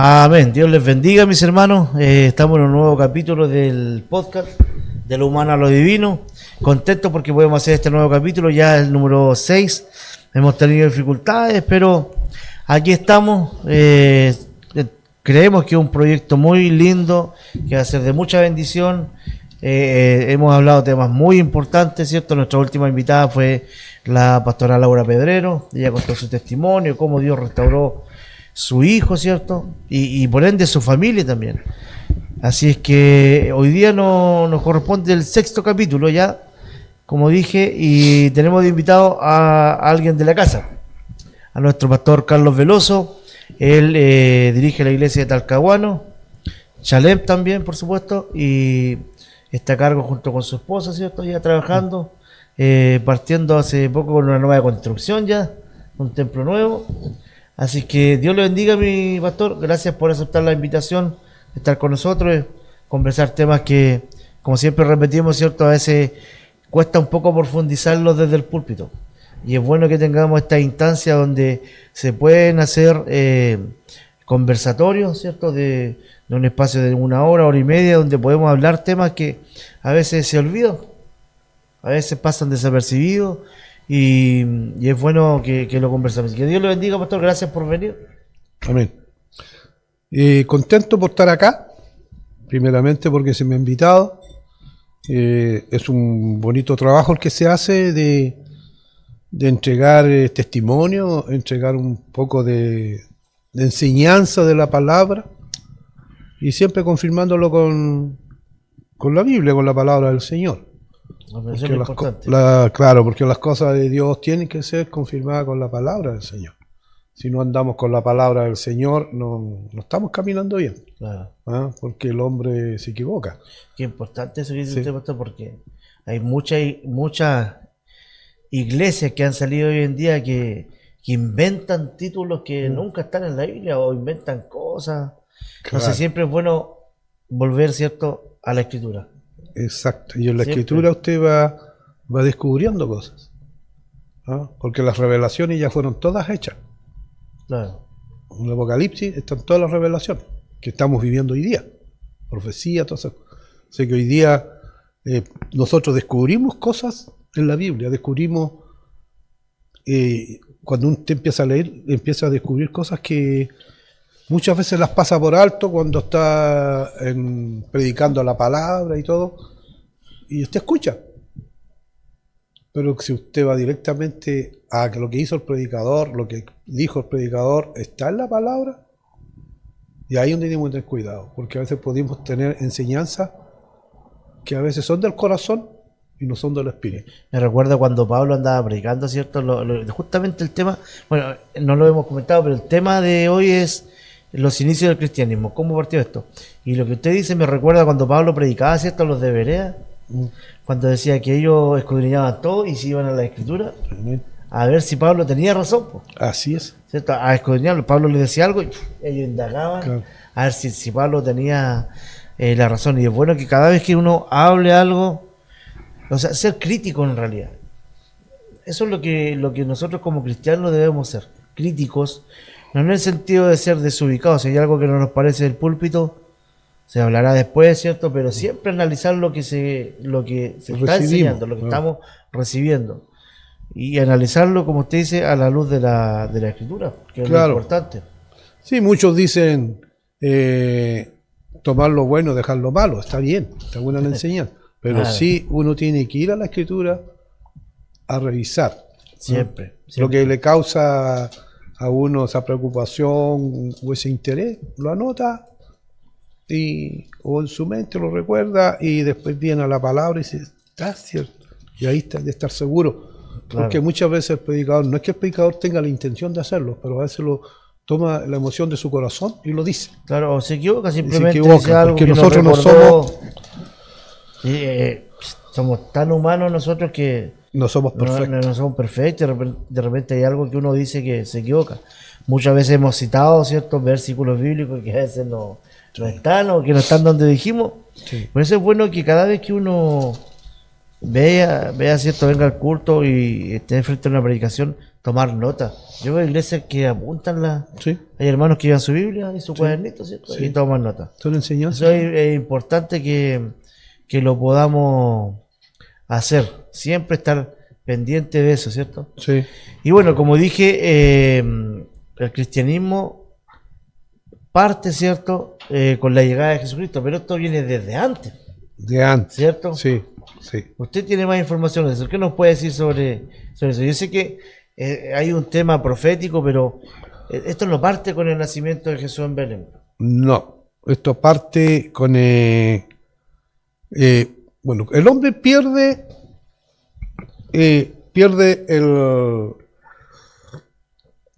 Amén. Dios les bendiga, mis hermanos. Estamos en un nuevo capítulo del podcast de lo humano a lo divino. Contento porque podemos hacer este nuevo capítulo, ya el número 6. Hemos tenido dificultades, pero aquí estamos. Creemos que es un proyecto muy lindo, que va a ser de mucha bendición. Hemos hablado de temas muy importantes, ¿cierto? Nuestra última invitada fue la pastora Laura Pedrero. Ella contó su testimonio, cómo Dios restauró su hijo, ¿cierto? Y por ende su familia también. Así es que hoy día nos corresponde el 6º capítulo ya, como dije, y tenemos de invitado a alguien de la casa, a nuestro pastor Carlos Veloso. Él dirige la iglesia de Talcahuano, Chalem también, por supuesto, y está a cargo junto con su esposa, ¿cierto? Ya trabajando, partiendo hace poco con una nueva construcción ya, un templo nuevo. Así que Dios le bendiga, mi pastor. Gracias por aceptar la invitación, estar con nosotros, conversar temas que, como siempre repetimos, ¿cierto? A veces cuesta un poco profundizarlos desde el púlpito. Y es bueno que tengamos esta instancia donde se pueden hacer conversatorios, ¿cierto? De un espacio de 1 hora, hora y media, donde podemos hablar temas que a veces se olvidan, a veces pasan desapercibidos. Y es bueno que lo conversamos. Que Dios le bendiga, pastor. Gracias por venir. Amén. Contento por estar acá, primeramente porque se me ha invitado. Es un bonito trabajo el que se hace de entregar testimonio, entregar un poco de enseñanza de la palabra y siempre confirmándolo con la Biblia, con la palabra del Señor. Claro, porque las cosas de Dios tienen que ser confirmadas con la palabra del Señor. Si no andamos con la palabra del Señor, no estamos caminando bien. Claro. Porque el hombre se equivoca. Qué importante eso que dice usted, pastor, porque hay muchas iglesias que han salido hoy en día que inventan títulos que nunca están en la Biblia o inventan cosas. Claro. Entonces siempre es bueno volver, ¿cierto?, a la Escritura. Exacto, y en la Escritura usted va descubriendo cosas, porque las revelaciones ya fueron todas hechas. Claro. En el Apocalipsis están todas las revelaciones que estamos viviendo hoy día, profecía, todo eso. Así que hoy día nosotros descubrimos cosas en la Biblia, descubrimos, cuando usted empieza a leer, empieza a descubrir cosas que muchas veces las pasa por alto cuando está predicando la palabra y todo, y usted escucha. Pero si usted va directamente a que lo que hizo el predicador, lo que dijo el predicador, está en la palabra, y ahí es donde tenemos que tener cuidado, porque a veces podemos tener enseñanzas que a veces son del corazón y no son del espíritu. Me recuerda cuando Pablo andaba predicando, ¿cierto? Justamente el tema, bueno, no lo hemos comentado, pero el tema de hoy es los inicios del cristianismo, cómo partió esto. Y lo que usted dice me recuerda cuando Pablo predicaba, ¿cierto?, los de Berea, cuando decía que ellos escudriñaban todo y se iban a la Escritura a ver si Pablo tenía razón, pues. Así es, ¿cierto? A escudriñarlo. Pablo les decía algo y ellos indagaban, claro, a ver si Pablo tenía la razón. Y es bueno que cada vez que uno hable algo, o sea, ser crítico en realidad. Eso es lo que nosotros como cristianos debemos ser, críticos. No en el sentido de ser desubicados. Si hay algo que no nos parece del púlpito, se hablará después, ¿cierto? Pero siempre analizar lo que se está enseñando, lo que estamos recibiendo. Y analizarlo, como usted dice, a la luz de la Escritura, que es, claro, lo importante. Sí, muchos dicen tomar lo bueno, dejar lo malo. Está bien, está buena la enseñanza. Pero claro, sí uno tiene que ir a la Escritura a revisar. Siempre. Lo que le causa a uno esa preocupación o ese interés, lo anota o en su mente lo recuerda y después viene a la palabra y dice, está cierto, y ahí está de estar seguro, claro, porque muchas veces el predicador, no es que el predicador tenga la intención de hacerlo, pero a veces lo toma la emoción de su corazón y lo dice. Claro, o se equivoca, simplemente se equivoca, dice algo porque que nosotros no somos somos tan humanos nosotros que no somos perfectos. No somos perfectos. De repente hay algo que uno dice que se equivoca. Muchas veces hemos citado ciertos versículos bíblicos que a veces no están o que no están donde dijimos. Sí. Por eso es bueno que cada vez que uno vea cierto, venga al culto y esté frente a una predicación, tomar nota. Yo veo iglesias que apuntan Sí, hay hermanos que llevan su Biblia y su cuadernito, ¿cierto? Sí. Y toman nota. son enseñanzas. Eso es importante que lo podamos hacer. Siempre estar pendiente de eso, ¿cierto? Sí, Y bueno, como dije, el cristianismo parte, ¿cierto? Con la llegada de Jesucristo, pero esto viene desde antes, de antes. ¿cierto? Sí, sí. Usted tiene más información de eso. ¿Qué nos puede decir sobre eso? Yo sé que hay un tema profético, pero esto no parte con el nacimiento de Jesús en Belén. No, esto parte con... bueno, el hombre pierde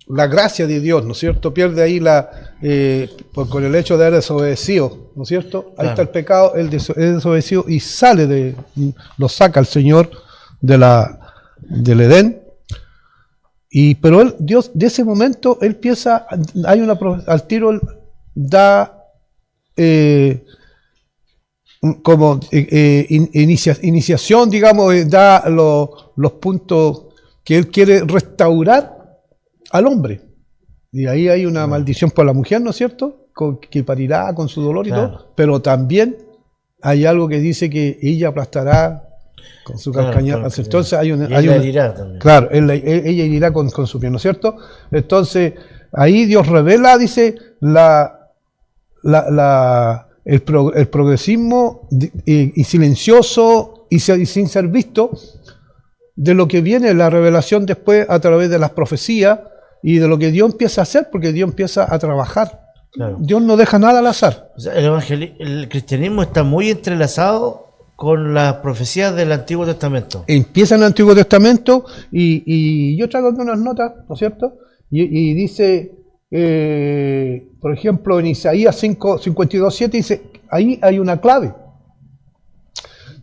la gracia de Dios, ¿no es cierto? Pierde ahí con el hecho de haber desobedecido, ¿no es cierto? Ahí Claro. está el pecado, él desobedecido y lo saca el Señor del Edén. Pero Dios, de ese momento, él empieza, al tiro, él da iniciación, digamos, da los puntos que él quiere restaurar al hombre. Y ahí hay una maldición por la mujer, ¿no es cierto? Que parirá con su dolor y Claro. todo. Pero también hay algo que dice que ella aplastará con su calcañar. Claro, Entonces hay y una... él la herirá también. Claro, ella iría con su pie, ¿no es cierto? Entonces, ahí Dios revela, dice, el progresismo y silencioso y sin ser visto de lo que viene la revelación después a través de las profecías y de lo que Dios empieza a hacer, porque Dios empieza a trabajar. Claro. Dios no deja nada al azar. O sea, el cristianismo está muy entrelazado con las profecías del Antiguo Testamento. Empieza en el Antiguo Testamento y yo traigo aquí unas notas, ¿no es cierto? Y dice, por ejemplo, en Isaías 52:7 dice, ahí hay una clave.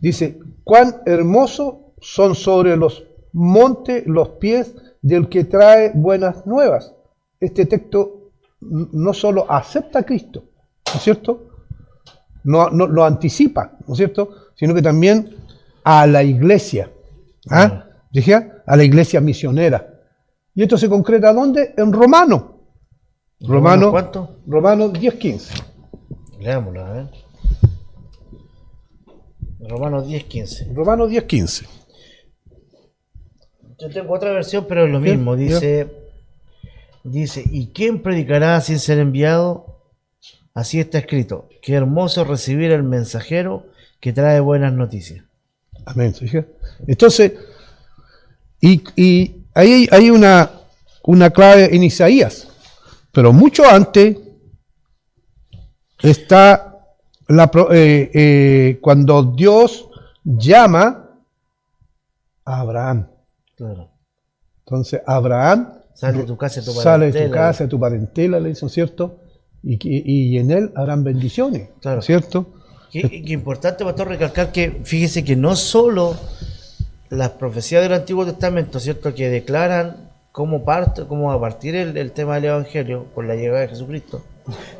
Dice, cuán hermosos son sobre los montes los pies del que trae buenas nuevas. Este texto no solo acepta a Cristo, ¿no es cierto? No lo anticipa, ¿no es cierto? Sino que también a la iglesia, ¿ah? ¿Dije? A la iglesia misionera. ¿Y esto se concreta dónde? En Romano. ¿Romanos cuánto? Romanos 10:15. Leámoslo, a ver. Romanos 10:15. Romanos 10:15. Yo tengo otra versión, pero es lo ¿Qué? mismo. Dice, ¿y quién predicará sin ser enviado? Así está escrito. Qué hermoso recibir al mensajero que trae buenas noticias. Amén. ¿Sí? Entonces, y ahí hay una clave en Isaías, pero mucho antes está cuando Dios llama a Abraham. Claro. Entonces, Abraham Sale de tu casa, tu sale de tu parentela. casa, de tu parentela, le dicen, ¿cierto? Y en él harán bendiciones, Claro. ¿cierto? Qué importante, pastor, recalcar que fíjese que no solo las profecías del Antiguo Testamento, ¿cierto?, que declaran cómo va a partir el tema del Evangelio con la llegada de Jesucristo,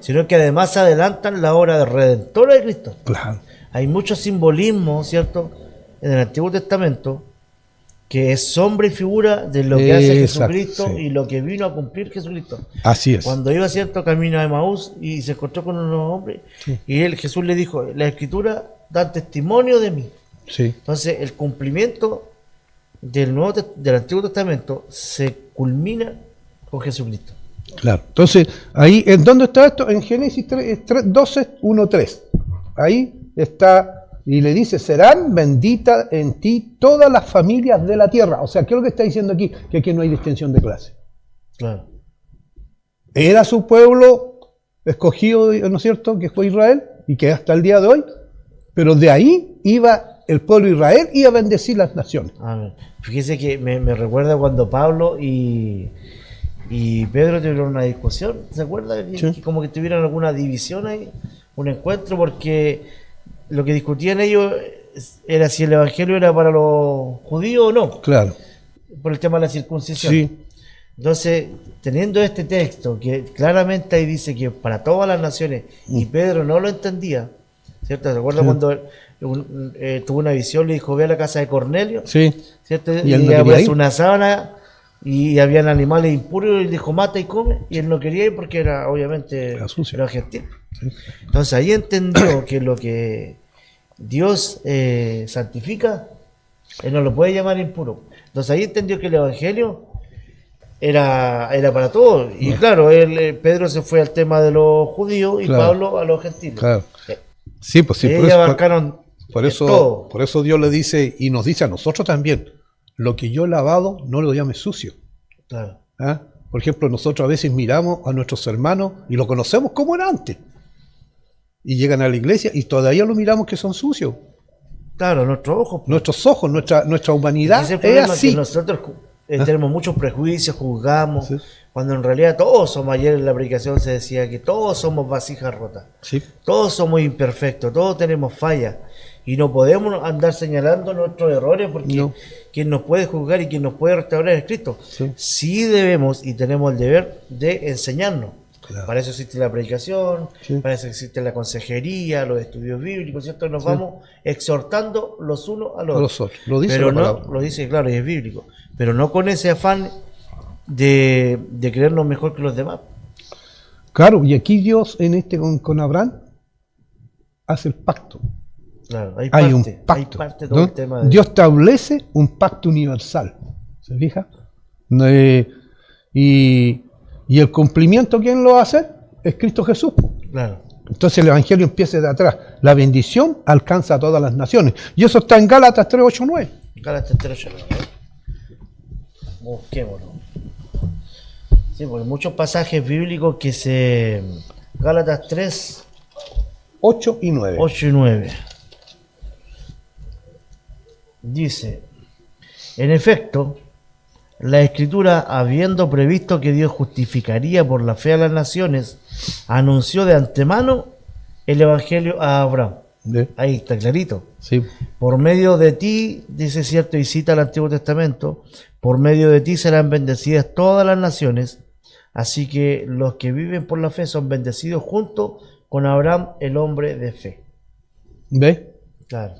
sino que además adelantan la obra redentora de Cristo. Claro. Hay mucho simbolismo, ¿cierto?, en el Antiguo Testamento que es sombra y figura de lo que hace Exacto, Jesucristo sí. y lo que vino a cumplir Jesucristo. Así es. Cuando iba cierto camino a Emaús y se encontró con unos hombres, Sí. y Jesús le dijo, la Escritura da testimonio de mí. Sí. Entonces el cumplimiento del Antiguo Testamento se culmina con Jesucristo. Claro. Entonces, ahí, ¿en dónde está esto? En Génesis 12:1-3. Ahí está, y le dice, serán benditas en ti todas las familias de la tierra. O sea, ¿qué es lo que está diciendo aquí? Que aquí no hay distinción de clase. Claro. Era su pueblo escogido, ¿no es cierto?, que fue Israel, y que hasta el día de hoy, pero de ahí iba el pueblo de Israel y a bendecir las naciones. Amén. Fíjese que me recuerda cuando Pablo y Pedro tuvieron una discusión, ¿se acuerda? Sí. Que como que tuvieron alguna división ahí, un encuentro, porque lo que discutían ellos era si el evangelio era para los judíos o no, Claro. por el tema de la circuncisión. Sí. Entonces, teniendo este texto que claramente ahí dice que para todas las naciones, y Pedro no lo entendía, ¿cierto? ¿Se acuerda Sí. cuando tuvo una visión, le dijo, ve a la casa de Cornelio? Sí. ¿Cierto? Y él no le quería puso ir. una sábana y habían animales impuros y dijo mata y come, y él no quería ir porque era obviamente Era sucio. era gentil. Sí. Entonces ahí entendió que lo que Dios santifica, él no lo puede llamar impuro. Entonces ahí entendió que el evangelio era para todos. Y claro, Pedro se fue al tema de los judíos y Claro. Pablo a los gentiles. Claro. Sí, pues sí, Ellos abarcaron todo. por eso Dios le dice, y nos dice a nosotros también, lo que yo he lavado no lo llames sucio. Claro. ¿Ah? Por ejemplo, nosotros a veces miramos a nuestros hermanos y lo conocemos como era antes. Y llegan a la iglesia y todavía lo miramos que son sucios. Claro, nuestros ojos. pues. Nuestros ojos, nuestra humanidad Ese es el es problema, así. que nosotros tenemos muchos prejuicios, juzgamos, Sí. cuando en realidad todos somos, ayer en la predicación se decía que todos somos vasijas rotas, Sí. todos somos imperfectos, todos tenemos fallas, y no podemos andar señalando nuestros errores porque No. quien nos puede juzgar y quien nos puede restaurar es Cristo. Sí. Sí debemos y tenemos el deber de enseñarnos. Claro. Para eso existe la predicación, Sí. para eso existe la consejería, los estudios bíblicos, ¿cierto? Nos vamos exhortando los unos a los A otros. los otros. Lo dice Pero la no, palabra. lo dice claro y es bíblico, pero no con ese afán de creernos mejor que los demás. Claro, y aquí Dios con Abraham hace el pacto. Claro, Hay un pacto. hay parte de todo ¿no? el tema de Dios establece un pacto universal. ¿Se fija? Y el cumplimiento, ¿quién lo va a hacer? Es Cristo Jesús. claro. Entonces el Evangelio empieza de atrás. La bendición alcanza a todas las naciones. Y eso está en Gálatas 3, 8, 9. Gálatas 3:8, busquémoslo. Sí, porque hay muchos pasajes bíblicos que se Gálatas 3, 8 y 9. 8 y 9. Dice, en efecto, la Escritura, habiendo previsto que Dios justificaría por la fe a las naciones, anunció de antemano el Evangelio a Abraham. Ahí está clarito. Sí. Por medio de ti, dice cierto, y cita el Antiguo Testamento, por medio de ti serán bendecidas todas las naciones, así que los que viven por la fe son bendecidos junto con Abraham, el hombre de fe. ¿Ves? Claro.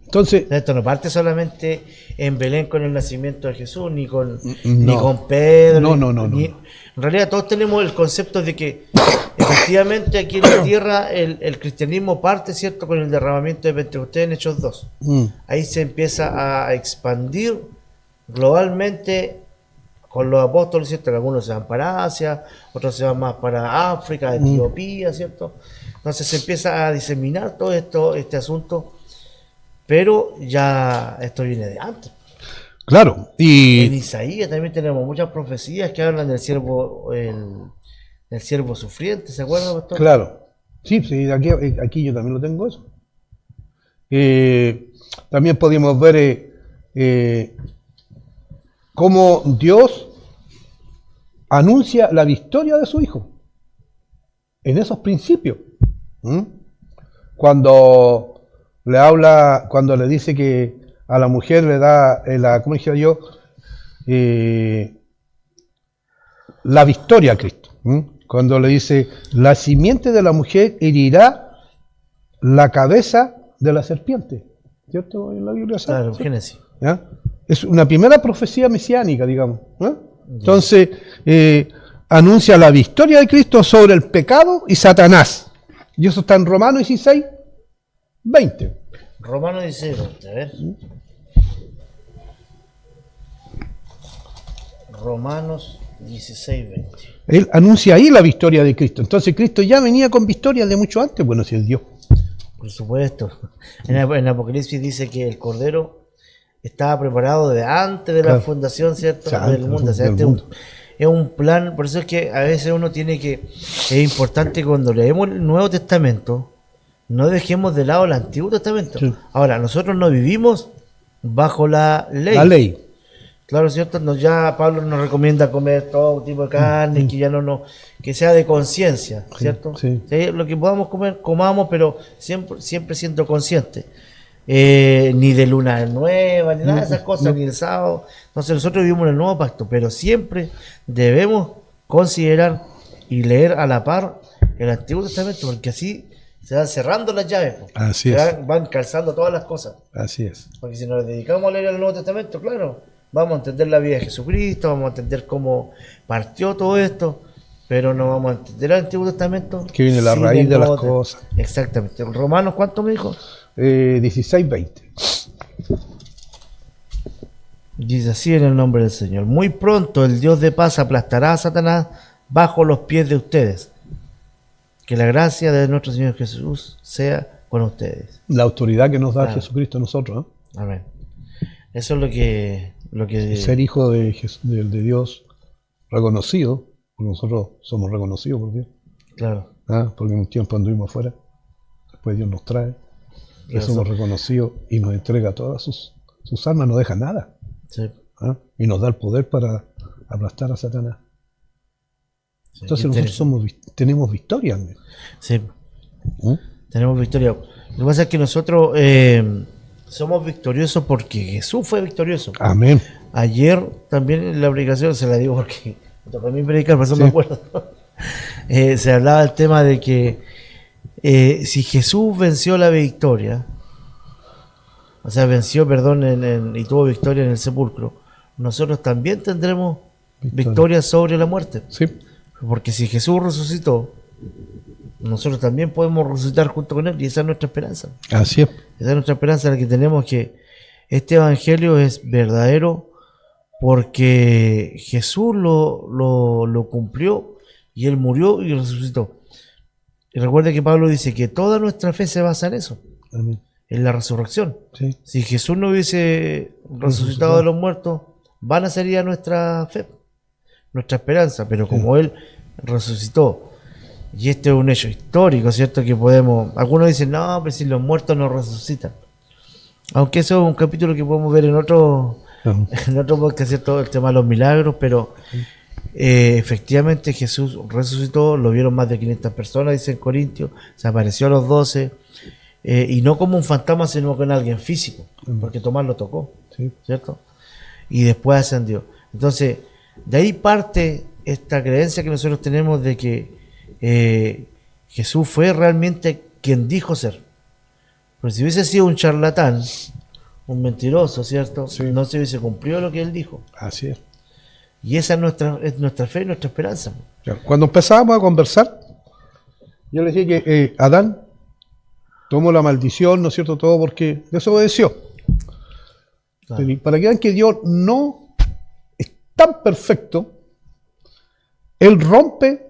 Entonces, Esto no parte solamente en Belén con el nacimiento de Jesús, ni con No. Pedro. No. En realidad todos tenemos el concepto de que efectivamente aquí en la tierra el cristianismo parte, ¿cierto?, con el derramamiento de Pentecostés en Hechos 2. Ahí se empieza a expandir globalmente con los apóstoles, ¿cierto? Que algunos se van para Asia, otros se van más para África, Etiopía, ¿cierto? Entonces se empieza a diseminar todo este asunto. Pero ya esto viene de antes. claro, En y Isaías también tenemos muchas profecías que hablan del siervo, el siervo sufriente, ¿se acuerdan, pastor? claro, sí, aquí yo también lo tengo eso. También podemos ver cómo Dios anuncia la victoria de su Hijo en esos principios. Cuando le dice que a la mujer le da, ¿cómo dije yo? La victoria a Cristo. Cuando le dice, la simiente de la mujer herirá la cabeza de la serpiente. ¿Cierto? En la Biblia. Claro, ¿sí? Génesis. ¿Ya? Es una primera profecía mesiánica, digamos. Entonces, anuncia la victoria de Cristo sobre el pecado y Satanás. Y eso está en Romanos 16, 20. Romanos 16, 20, a ver. Romanos 16, 20. Él anuncia ahí la victoria de Cristo. Entonces Cristo ya venía con victoria de mucho antes. Bueno, si es Dios. Por supuesto. En Apocalipsis dice que el Cordero estaba preparado de antes de la Claro. fundación, ¿cierto?, O sea, del mundo. O sea, del este mundo. es un plan. Por eso es que a veces uno tiene que... Es importante cuando leemos el Nuevo Testamento, no dejemos de lado el Antiguo Testamento. Sí. Ahora, nosotros no vivimos bajo la ley. La ley. Claro, ¿cierto? Ya Pablo nos recomienda comer todo tipo de carne, que ya que sea de conciencia, ¿cierto? sí. Sí, lo que podamos comer, comamos, pero siempre siendo conscientes. Ni de luna nueva, ni nada de esas cosas, ni de sábado. Entonces nosotros vivimos en el nuevo pacto, pero siempre debemos considerar y leer a la par el Antiguo Testamento, porque así se van cerrando las llaves. Así Se es. van calzando todas las cosas. Así es. Porque si nos dedicamos a leer el Nuevo Testamento, claro, vamos a entender la vida de Jesucristo, vamos a entender cómo partió todo esto, pero no vamos a entender el Antiguo Testamento. Que viene la sin raíz el de las Nuevo cosas. Exactamente. Romanos, ¿cuánto me dijo? 16:20. Dice así en el nombre del Señor. Muy pronto el Dios de paz aplastará a Satanás bajo los pies de ustedes. Que la gracia de nuestro Señor Jesús sea con ustedes. La autoridad que nos da Claro. Jesucristo a nosotros, ¿eh? Amén. Eso es lo que Ser hijo de Dios reconocido, porque nosotros somos reconocidos por Dios, claro. porque en un tiempo anduvimos afuera, después Dios nos trae, que Claro, somos reconocidos y nos entrega todas sus armas, no deja nada, Sí. y nos da el poder para aplastar a Satanás. Sí, Entonces qué nosotros tenemos victoria. ¿Eh? Sí, tenemos victoria. Lo que pasa es que nosotros somos victoriosos porque Jesús fue victorioso. Amén. Ayer también en la predicación, se la digo porque me tocó a mí predicar, por eso Sí. me acuerdo. Se hablaba del tema de que si Jesús venció la victoria, o sea, venció, perdón, y tuvo victoria en el sepulcro, nosotros también tendremos victoria sobre la muerte. Sí. Porque si Jesús resucitó, nosotros también podemos resucitar junto con Él, y esa es nuestra esperanza. Así es. Esa es nuestra esperanza, la que tenemos, que este evangelio es verdadero porque Jesús lo cumplió y Él murió y resucitó. Y recuerde que Pablo dice que toda nuestra fe se basa en eso, Amén. en la resurrección. Sí. Si Jesús no hubiese resucitado de los muertos, vana sería nuestra fe, nuestra esperanza, pero como Él resucitó, y este es un hecho histórico, ¿cierto? Que podemos, algunos dicen, no, pero si los muertos no resucitan. Aunque eso es un capítulo que podemos ver en otro podcast, ¿cierto? El tema de los milagros, pero efectivamente Jesús resucitó, lo vieron más de 500 personas, dice en Corintios, se apareció a los 12, y no como un fantasma, sino con alguien físico, porque Tomás lo tocó, Sí. ¿cierto? Y después ascendió. Entonces, de ahí parte esta creencia que nosotros tenemos de que Jesús fue realmente quien dijo ser. Pero si hubiese sido un charlatán, un mentiroso, ¿cierto? Sí. No se hubiese cumplido lo que él dijo. Así es. Y esa es nuestra fe y nuestra esperanza. Cuando empezábamos a conversar, yo le dije que Adán tomó la maldición, ¿no es cierto? Todo porque desobedeció. Claro. Para que vean que Dios no es tan perfecto, Él rompe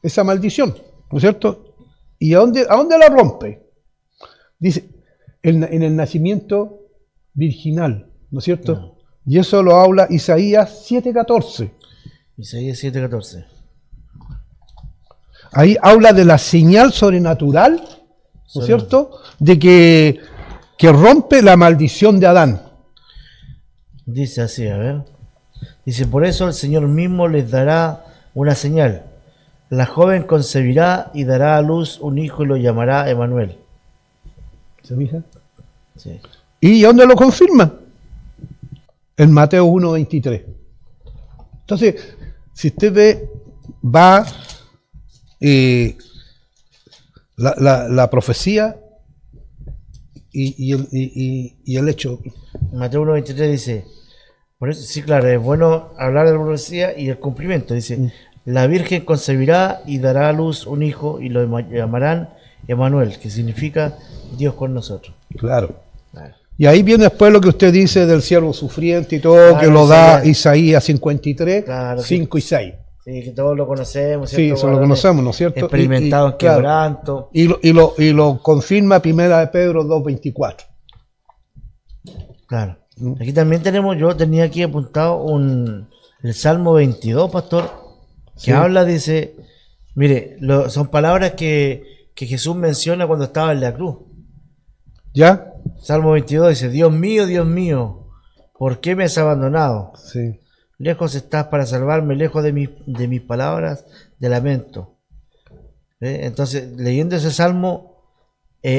esa maldición, ¿no es cierto? ¿Y a dónde la rompe? Dice, en el nacimiento virginal, ¿no es cierto? Claro. Y eso lo habla Isaías 7:14. Isaías 7:14. Ahí habla de la señal sobrenatural, ¿no es cierto? De que rompe la maldición de Adán. Dice así, a ver. Dice, por eso el Señor mismo les dará una señal. La joven concebirá y dará a luz un hijo y lo llamará Emanuel. ¿Se fija? Sí. ¿Y dónde lo confirma? En Mateo 1:23. Entonces, si usted va la profecía y el hecho. Mateo 1:23 dice, por eso, sí, claro, es bueno hablar de la profecía y el cumplimiento. Dice, la Virgen concebirá y dará a luz un hijo y lo llamarán Emanuel, que significa Dios con nosotros. Claro. Claro. Y ahí viene después lo que usted dice del siervo sufriente y todo, Claro, que lo da Isaías. Isaías 53, Claro, 5 y 6. Sí, que todos lo conocemos, Sí, ¿cierto? eso lo Varones conocemos, ¿no es cierto? experimentados en claro, quebranto. y lo confirma Primera de Pedro 2:24. Claro. Aquí también tenemos, yo tenía aquí apuntado el Salmo 22, pastor, que Sí. habla, dice, mire, son palabras que Jesús menciona cuando estaba en la cruz. ¿Ya? Salmo 22 dice, Dios mío, ¿por qué me has abandonado? Sí. Lejos estás para salvarme, lejos de mis palabras de lamento. Entonces, leyendo ese salmo,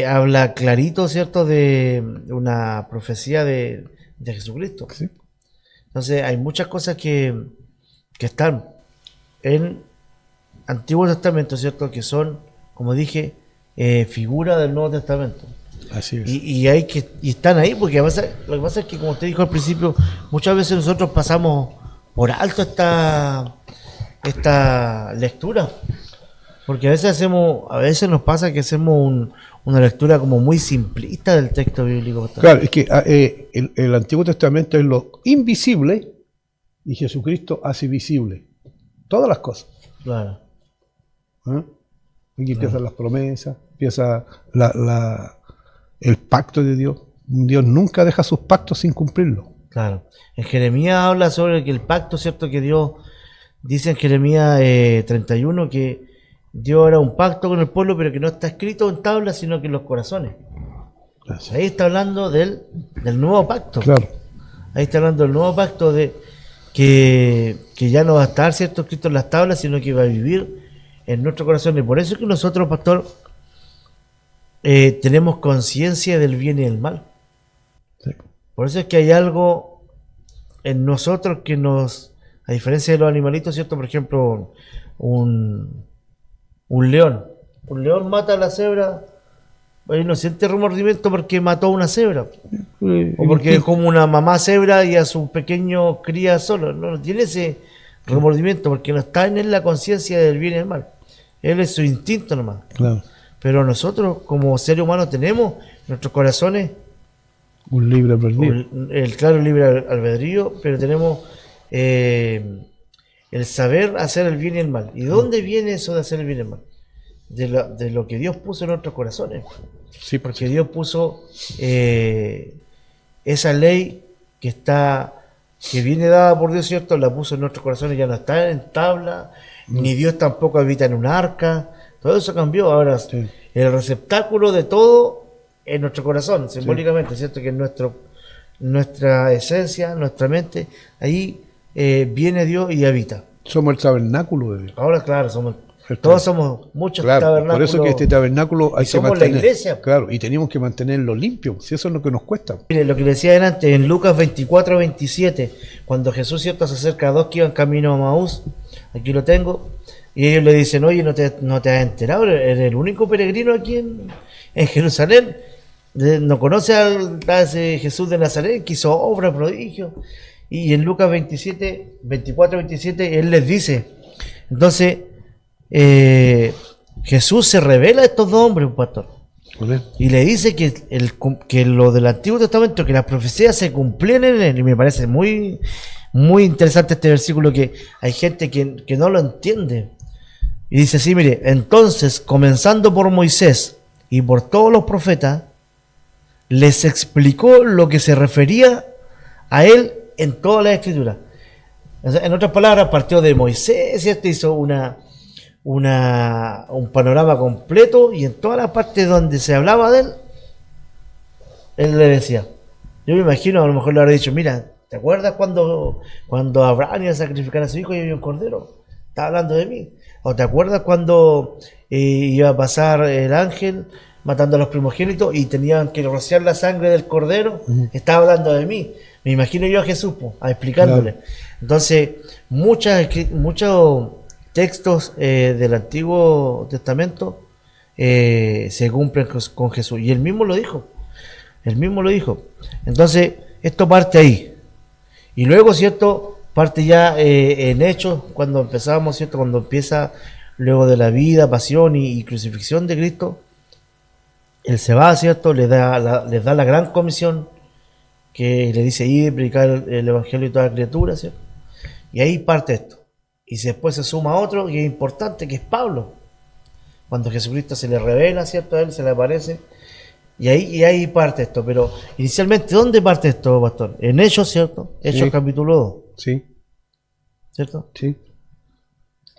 habla clarito, ¿cierto?, de una profecía de Jesucristo. Sí. Entonces, hay muchas cosas que están en Antiguo Testamento, ¿cierto?, que son, como dije, figura del Nuevo Testamento. Así es. Y están ahí, porque lo que pasa es que, como usted dijo al principio, muchas veces nosotros pasamos por alto esta lectura. Porque a veces nos pasa que hacemos una lectura como muy simplista del texto bíblico. Claro, es que el Antiguo Testamento es lo invisible y Jesucristo hace visible todas las cosas. Claro. ¿Ah? Aquí empiezan las promesas, empieza el pacto de Dios. Dios nunca deja sus pactos sin cumplirlos. Claro. En Jeremías habla sobre que el pacto, ¿cierto? Que Dios dice en Jeremías 31 que Dios hará un pacto con el pueblo, pero que no está escrito en tablas, sino que en los corazones. Gracias. Ahí está hablando del nuevo pacto. Claro. Ahí está hablando del nuevo pacto de que ya no va a estar, ¿cierto?, escrito en las tablas, sino que va a vivir en nuestro corazón. Y por eso es que nosotros, pastor, tenemos conciencia del bien y del mal. Sí. Por eso es que hay algo en nosotros que a diferencia de los animalitos, ¿cierto? Por ejemplo, un león. Un león mata a la cebra y no siente remordimiento porque mató a una cebra. O porque es como una mamá cebra y a su pequeño cría solo. No tiene ese remordimiento porque no está en él la conciencia del bien y del mal. Él es su instinto nomás. Claro. Pero nosotros como seres humanos tenemos en nuestros corazones Un libre albedrío. el claro libre albedrío, pero tenemos el saber hacer el bien y el mal. ¿Y dónde viene eso de hacer el bien y el mal? De lo que Dios puso en nuestros corazones. Sí, Porque Dios puso esa ley que viene dada por Dios, ¿cierto? La puso en nuestros corazones, ya no está en tabla, ni Dios tampoco habita en un arca. Todo eso cambió. Ahora, Sí. el receptáculo de todo es nuestro corazón, simbólicamente, ¿cierto? Que es nuestra esencia, nuestra mente, ahí viene Dios y habita. Somos el tabernáculo de Dios. Ahora, claro, todos somos muchos Claro, tabernáculos. por eso que este tabernáculo hay y que somos mantener. la iglesia. Claro, y tenemos que mantenerlo limpio. Si eso es lo que nos cuesta. Mire, lo que le decía antes, en Lucas 24-27, cuando Jesús, ¿cierto?, se acerca a dos que iban camino a Maús, aquí lo tengo, y ellos le dicen, oye, ¿no te has enterado? Eres el único peregrino aquí en Jerusalén. ¿No conoce a ese Jesús de Nazaret que hizo obra, prodigio? Y en Lucas 24-27, él les dice, entonces, Jesús se revela a estos dos hombres, pastor, y le dice que lo del Antiguo Testamento, que las profecías se cumplían en él, y me parece muy, muy interesante este versículo, que hay gente que no lo entiende, y dice así, mire, entonces, comenzando por Moisés y por todos los profetas, les explicó lo que se refería a él en toda la Escritura. En otras palabras, partió de Moisés, ¿cierto? Hizo un panorama completo, y en todas las partes donde se hablaba de él le decía. Yo me imagino, a lo mejor le habrá dicho, mira, ¿te acuerdas cuando Abraham iba a sacrificar a su hijo y había un cordero? Estaba hablando de mí. ¿O te acuerdas cuando iba a pasar el ángel matando a los primogénitos y tenían que rociar la sangre del cordero? Estaba hablando de mí. Me imagino yo a Jesús explicándole. Claro. Entonces, muchos textos del Antiguo Testamento se cumplen con Jesús. Y él mismo lo dijo. Entonces, esto parte ahí. Y luego, ¿cierto?, parte ya en Hechos, cuando empezamos, ¿cierto?, cuando empieza luego de la vida, pasión y crucifixión de Cristo, él se va, ¿cierto?, les da la gran comisión, que le dice ir y predicar el evangelio a toda criatura, ¿cierto? Y ahí parte esto. Y después se suma otro que es importante, que es Pablo. Cuando Jesucristo se le revela, ¿cierto?, a él se le aparece. Y ahí parte esto. Pero inicialmente, ¿dónde parte esto, pastor? En Hechos, ¿cierto? Hechos capítulo 2. Sí. ¿Cierto? Sí.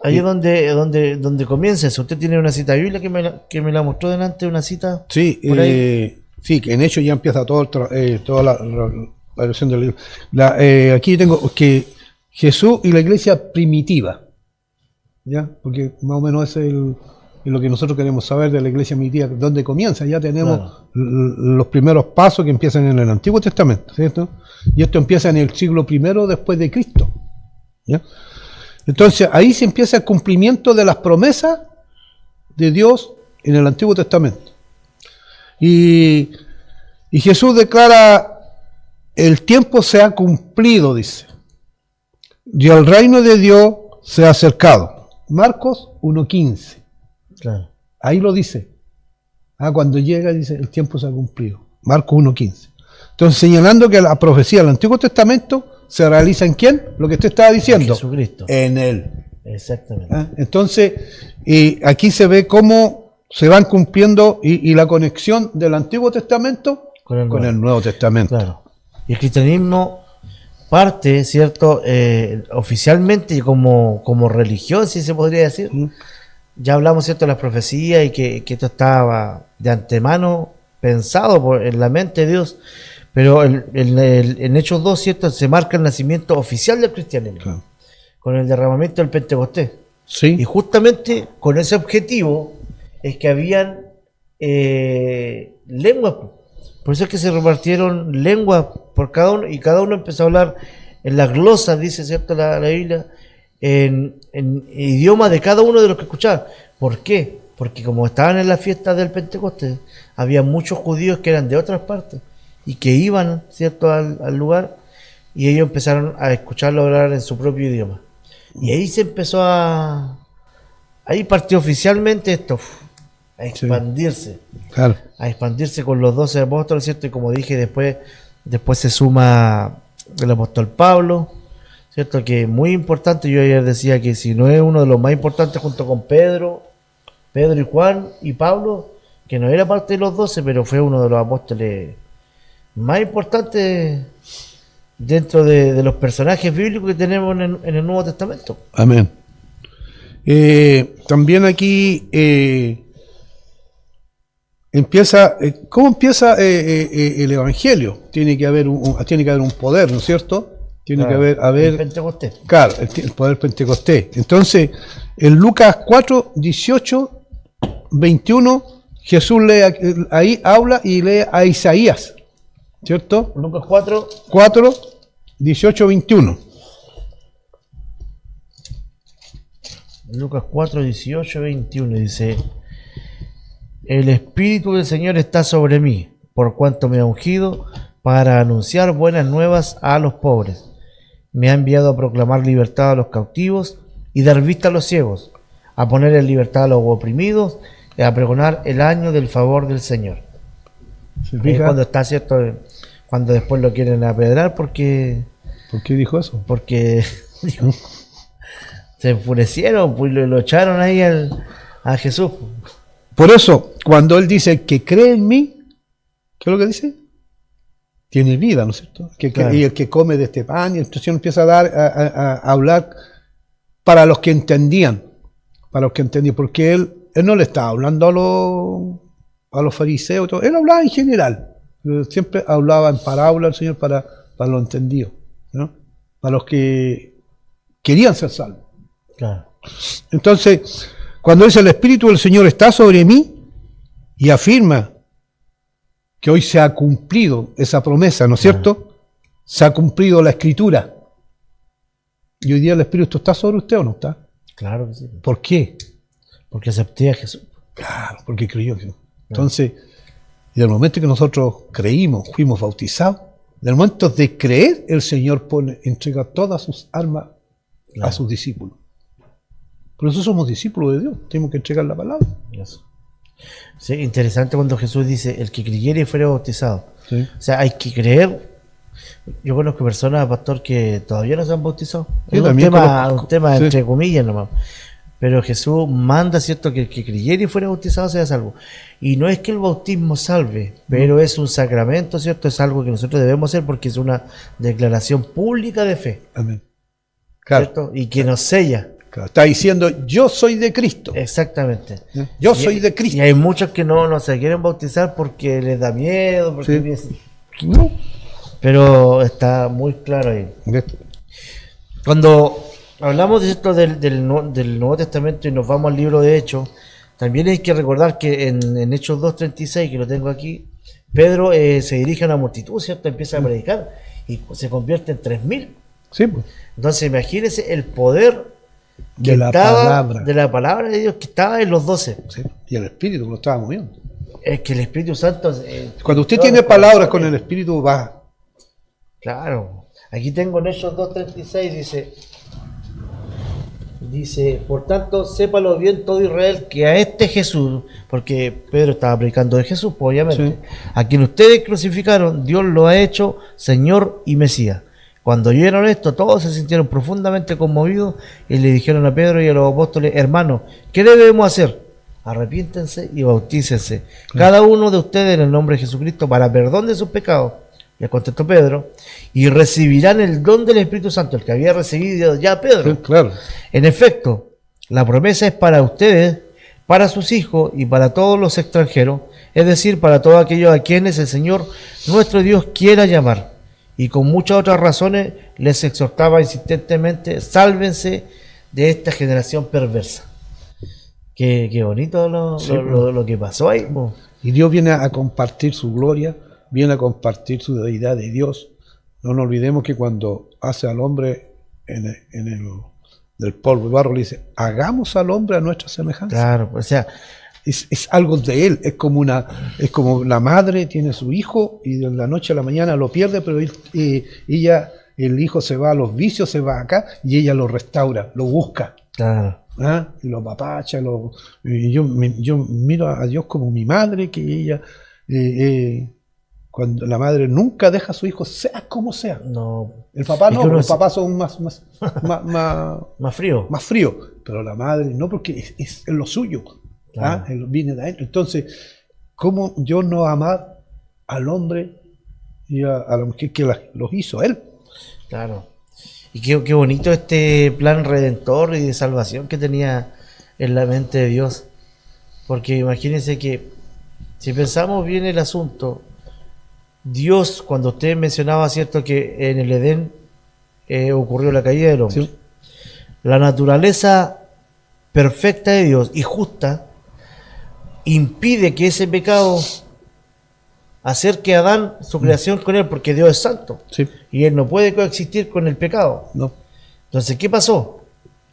Ahí es donde comienza eso. Usted tiene una cita bíblica que me la mostró delante, una cita. Sí, sí, que en Hechos ya empieza toda la versión del libro. Aquí tengo que Jesús y la iglesia primitiva, ¿ya? Porque más o menos ese es lo que nosotros queremos saber de la iglesia primitiva, dónde comienza. Ya tenemos los primeros pasos que empiezan en el Antiguo Testamento, ¿cierto? Y esto empieza en el siglo I después de Cristo, ¿ya? Entonces ahí se empieza el cumplimiento de las promesas de Dios en el Antiguo Testamento. Y Jesús declara, el tiempo se ha cumplido, dice, y el reino de Dios se ha acercado. Marcos 1:15. Claro. Ahí lo dice. Cuando llega, dice, el tiempo se ha cumplido. Marcos 1:15. Entonces, señalando que la profecía del Antiguo Testamento se realiza en ¿quién? Lo que usted estaba diciendo. En Jesucristo. En Él. Exactamente. Entonces, aquí se ve cómo se van cumpliendo y la conexión del Antiguo Testamento con el Nuevo Testamento. Claro. Y el cristianismo parte, ¿cierto? Oficialmente como religión, si se podría decir. Ya hablamos, ¿cierto?, de las profecías y que esto estaba de antemano pensado en la mente de Dios. Pero en Hechos 2, ¿cierto?, se marca el nacimiento oficial del cristianismo. Claro. Con el derramamiento del Pentecostés. Sí. Y justamente con ese objetivo es que habían lenguas. Por eso es que se repartieron lenguas por cada uno, y cada uno empezó a hablar en las glosas, dice, ¿cierto?, la Biblia, en idioma de cada uno de los que escuchaban. ¿Por qué? Porque como estaban en la fiesta del Pentecostés, había muchos judíos que eran de otras partes y que iban, ¿cierto?, al lugar, y ellos empezaron a escucharlo hablar en su propio idioma. Y ahí se empezó ahí partió oficialmente esto, a expandirse. Sí. Claro. A expandirse con los 12 apóstoles, ¿cierto? Y como dije, después se suma el apóstol Pablo, ¿cierto? Que es muy importante. Yo ayer decía que si no es uno de los más importantes junto con Pedro y Juan y Pablo, que no era parte de los 12, pero fue uno de los apóstoles más importantes dentro de los personajes bíblicos que tenemos en el Nuevo Testamento. Amén. También aquí ¿cómo empieza el Evangelio? Tiene que haber un poder, ¿no es cierto? Tiene que haber el Pentecostés. Claro, el poder Pentecostés. Entonces, en Lucas 4, 18, 21, Jesús lee, ahí habla y lee a Isaías, ¿cierto? Lucas 4, 18, 21. Lucas 4, 18, 21 dice: el Espíritu del Señor está sobre mí, por cuanto me ha ungido para anunciar buenas nuevas a los pobres. Me ha enviado a proclamar libertad a los cautivos y dar vista a los ciegos, a poner en libertad a los oprimidos y a pregonar el año del favor del Señor. Cuando está, ¿cierto? Cuando después lo quieren apedrear porque... ¿Por qué dijo eso? Porque se enfurecieron, pues lo echaron ahí a Jesús. Por eso, cuando él dice que cree en mí, ¿qué es lo que dice? Tiene vida, ¿no es cierto? Claro. Y el que come de este pan, y entonces empieza a hablar para los que entendían, porque él no le estaba hablando a los fariseos, todo. Él hablaba en general, siempre hablaba en parábola el Señor para los entendidos, ¿no? Para los que querían ser salvos. Claro. Entonces, cuando dice el Espíritu del Señor está sobre mí y afirma que hoy se ha cumplido esa promesa, ¿no es cierto? Se ha cumplido la Escritura. Y hoy día el Espíritu está sobre usted, ¿o no está? Claro que sí. ¿Por qué? Porque acepté a Jesús. Claro, porque creyó. Entonces, del momento que nosotros creímos, fuimos bautizados, del momento de creer, el Señor entrega todas sus armas a sus discípulos. Por eso somos discípulos de Dios, tenemos que entregar la palabra. Eso. Sí, interesante cuando Jesús dice, el que creyere y fuere bautizado. Sí. O sea, hay que creer. Yo conozco personas, pastor, que todavía no se han bautizado. Sí, es un tema sí, entre comillas nomás. Pero Jesús manda, ¿cierto?, que el que creyere y fuera bautizado sea salvo. Y no es que el bautismo salve, pero es un sacramento, ¿cierto? Es algo que nosotros debemos hacer porque es una declaración pública de fe. Amén. Claro. ¿Cierto? Y que nos sella. Claro. Está diciendo, yo soy de Cristo. Exactamente. Yo soy de Cristo. Y hay muchos que no se quieren bautizar porque les da miedo, porque sí. No. Pero está muy claro ahí. Cuando hablamos de esto del Nuevo Testamento y nos vamos al libro de Hechos, también hay que recordar que en Hechos 2:36, que lo tengo aquí, Pedro se dirige a una multitud, ¿cierto? Empieza a predicar y se convierte en 3.000. Sí, pues. Entonces imagínense el poder de la palabra de Dios que estaba en los 12. Sí. Y el Espíritu lo estaba moviendo. Es que el Espíritu Santo... Cuando usted tiene palabras con el Espíritu, va. Claro. Aquí tengo en Hechos 2:36, dice, por tanto, sépalo bien todo Israel, que a este Jesús, porque Pedro estaba predicando de Jesús, pues, obviamente, Sí. a quien ustedes crucificaron, Dios lo ha hecho Señor y Mesías. Cuando oyeron esto, todos se sintieron profundamente conmovidos y le dijeron a Pedro y a los apóstoles, hermanos, ¿qué debemos hacer? Arrepiéntense y bautícense, cada uno de ustedes en el nombre de Jesucristo para perdón de sus pecados. Ya contestó Pedro, y recibirán el don del Espíritu Santo, el que había recibido ya Pedro. Sí, claro. En efecto, la promesa es para ustedes, para sus hijos y para todos los extranjeros, es decir, para todos aquellos a quienes el Señor nuestro Dios quiera llamar. Y con muchas otras razones les exhortaba insistentemente, sálvense de esta generación perversa. Qué bonito lo que pasó ahí. Po. Y Dios viene a compartir su gloria, viene a compartir su deidad de Dios. No nos olvidemos que cuando hace al hombre del polvo y barro, le dice, hagamos al hombre a nuestra semejanza. Claro, o sea, es algo de él, es como la madre tiene su hijo y de la noche a la mañana lo pierde, pero el hijo se va a los vicios, se va acá y ella lo restaura, lo busca. claro. ¿Ah? Y lo papacha, y yo miro a Dios como mi madre, que ella, cuando la madre nunca deja a su hijo, sea como sea. No, El papá es no, que uno los papás son más más frío. fríos, pero la madre no, porque es lo suyo, Claro. viene de adentro. Entonces, ¿cómo yo no amar al hombre y a la mujer que los hizo él? Claro. Y qué bonito este plan redentor y de salvación que tenía en la mente de Dios. Porque imagínense que si pensamos bien el asunto, Dios, cuando usted mencionaba, cierto, que en el Edén ocurrió la caída del hombre, ¿Sí? la naturaleza perfecta de Dios y justa impide que ese pecado acerque a Adán su creación con él, porque Dios es santo Sí. y él no puede coexistir con el pecado. No. Entonces, ¿qué pasó?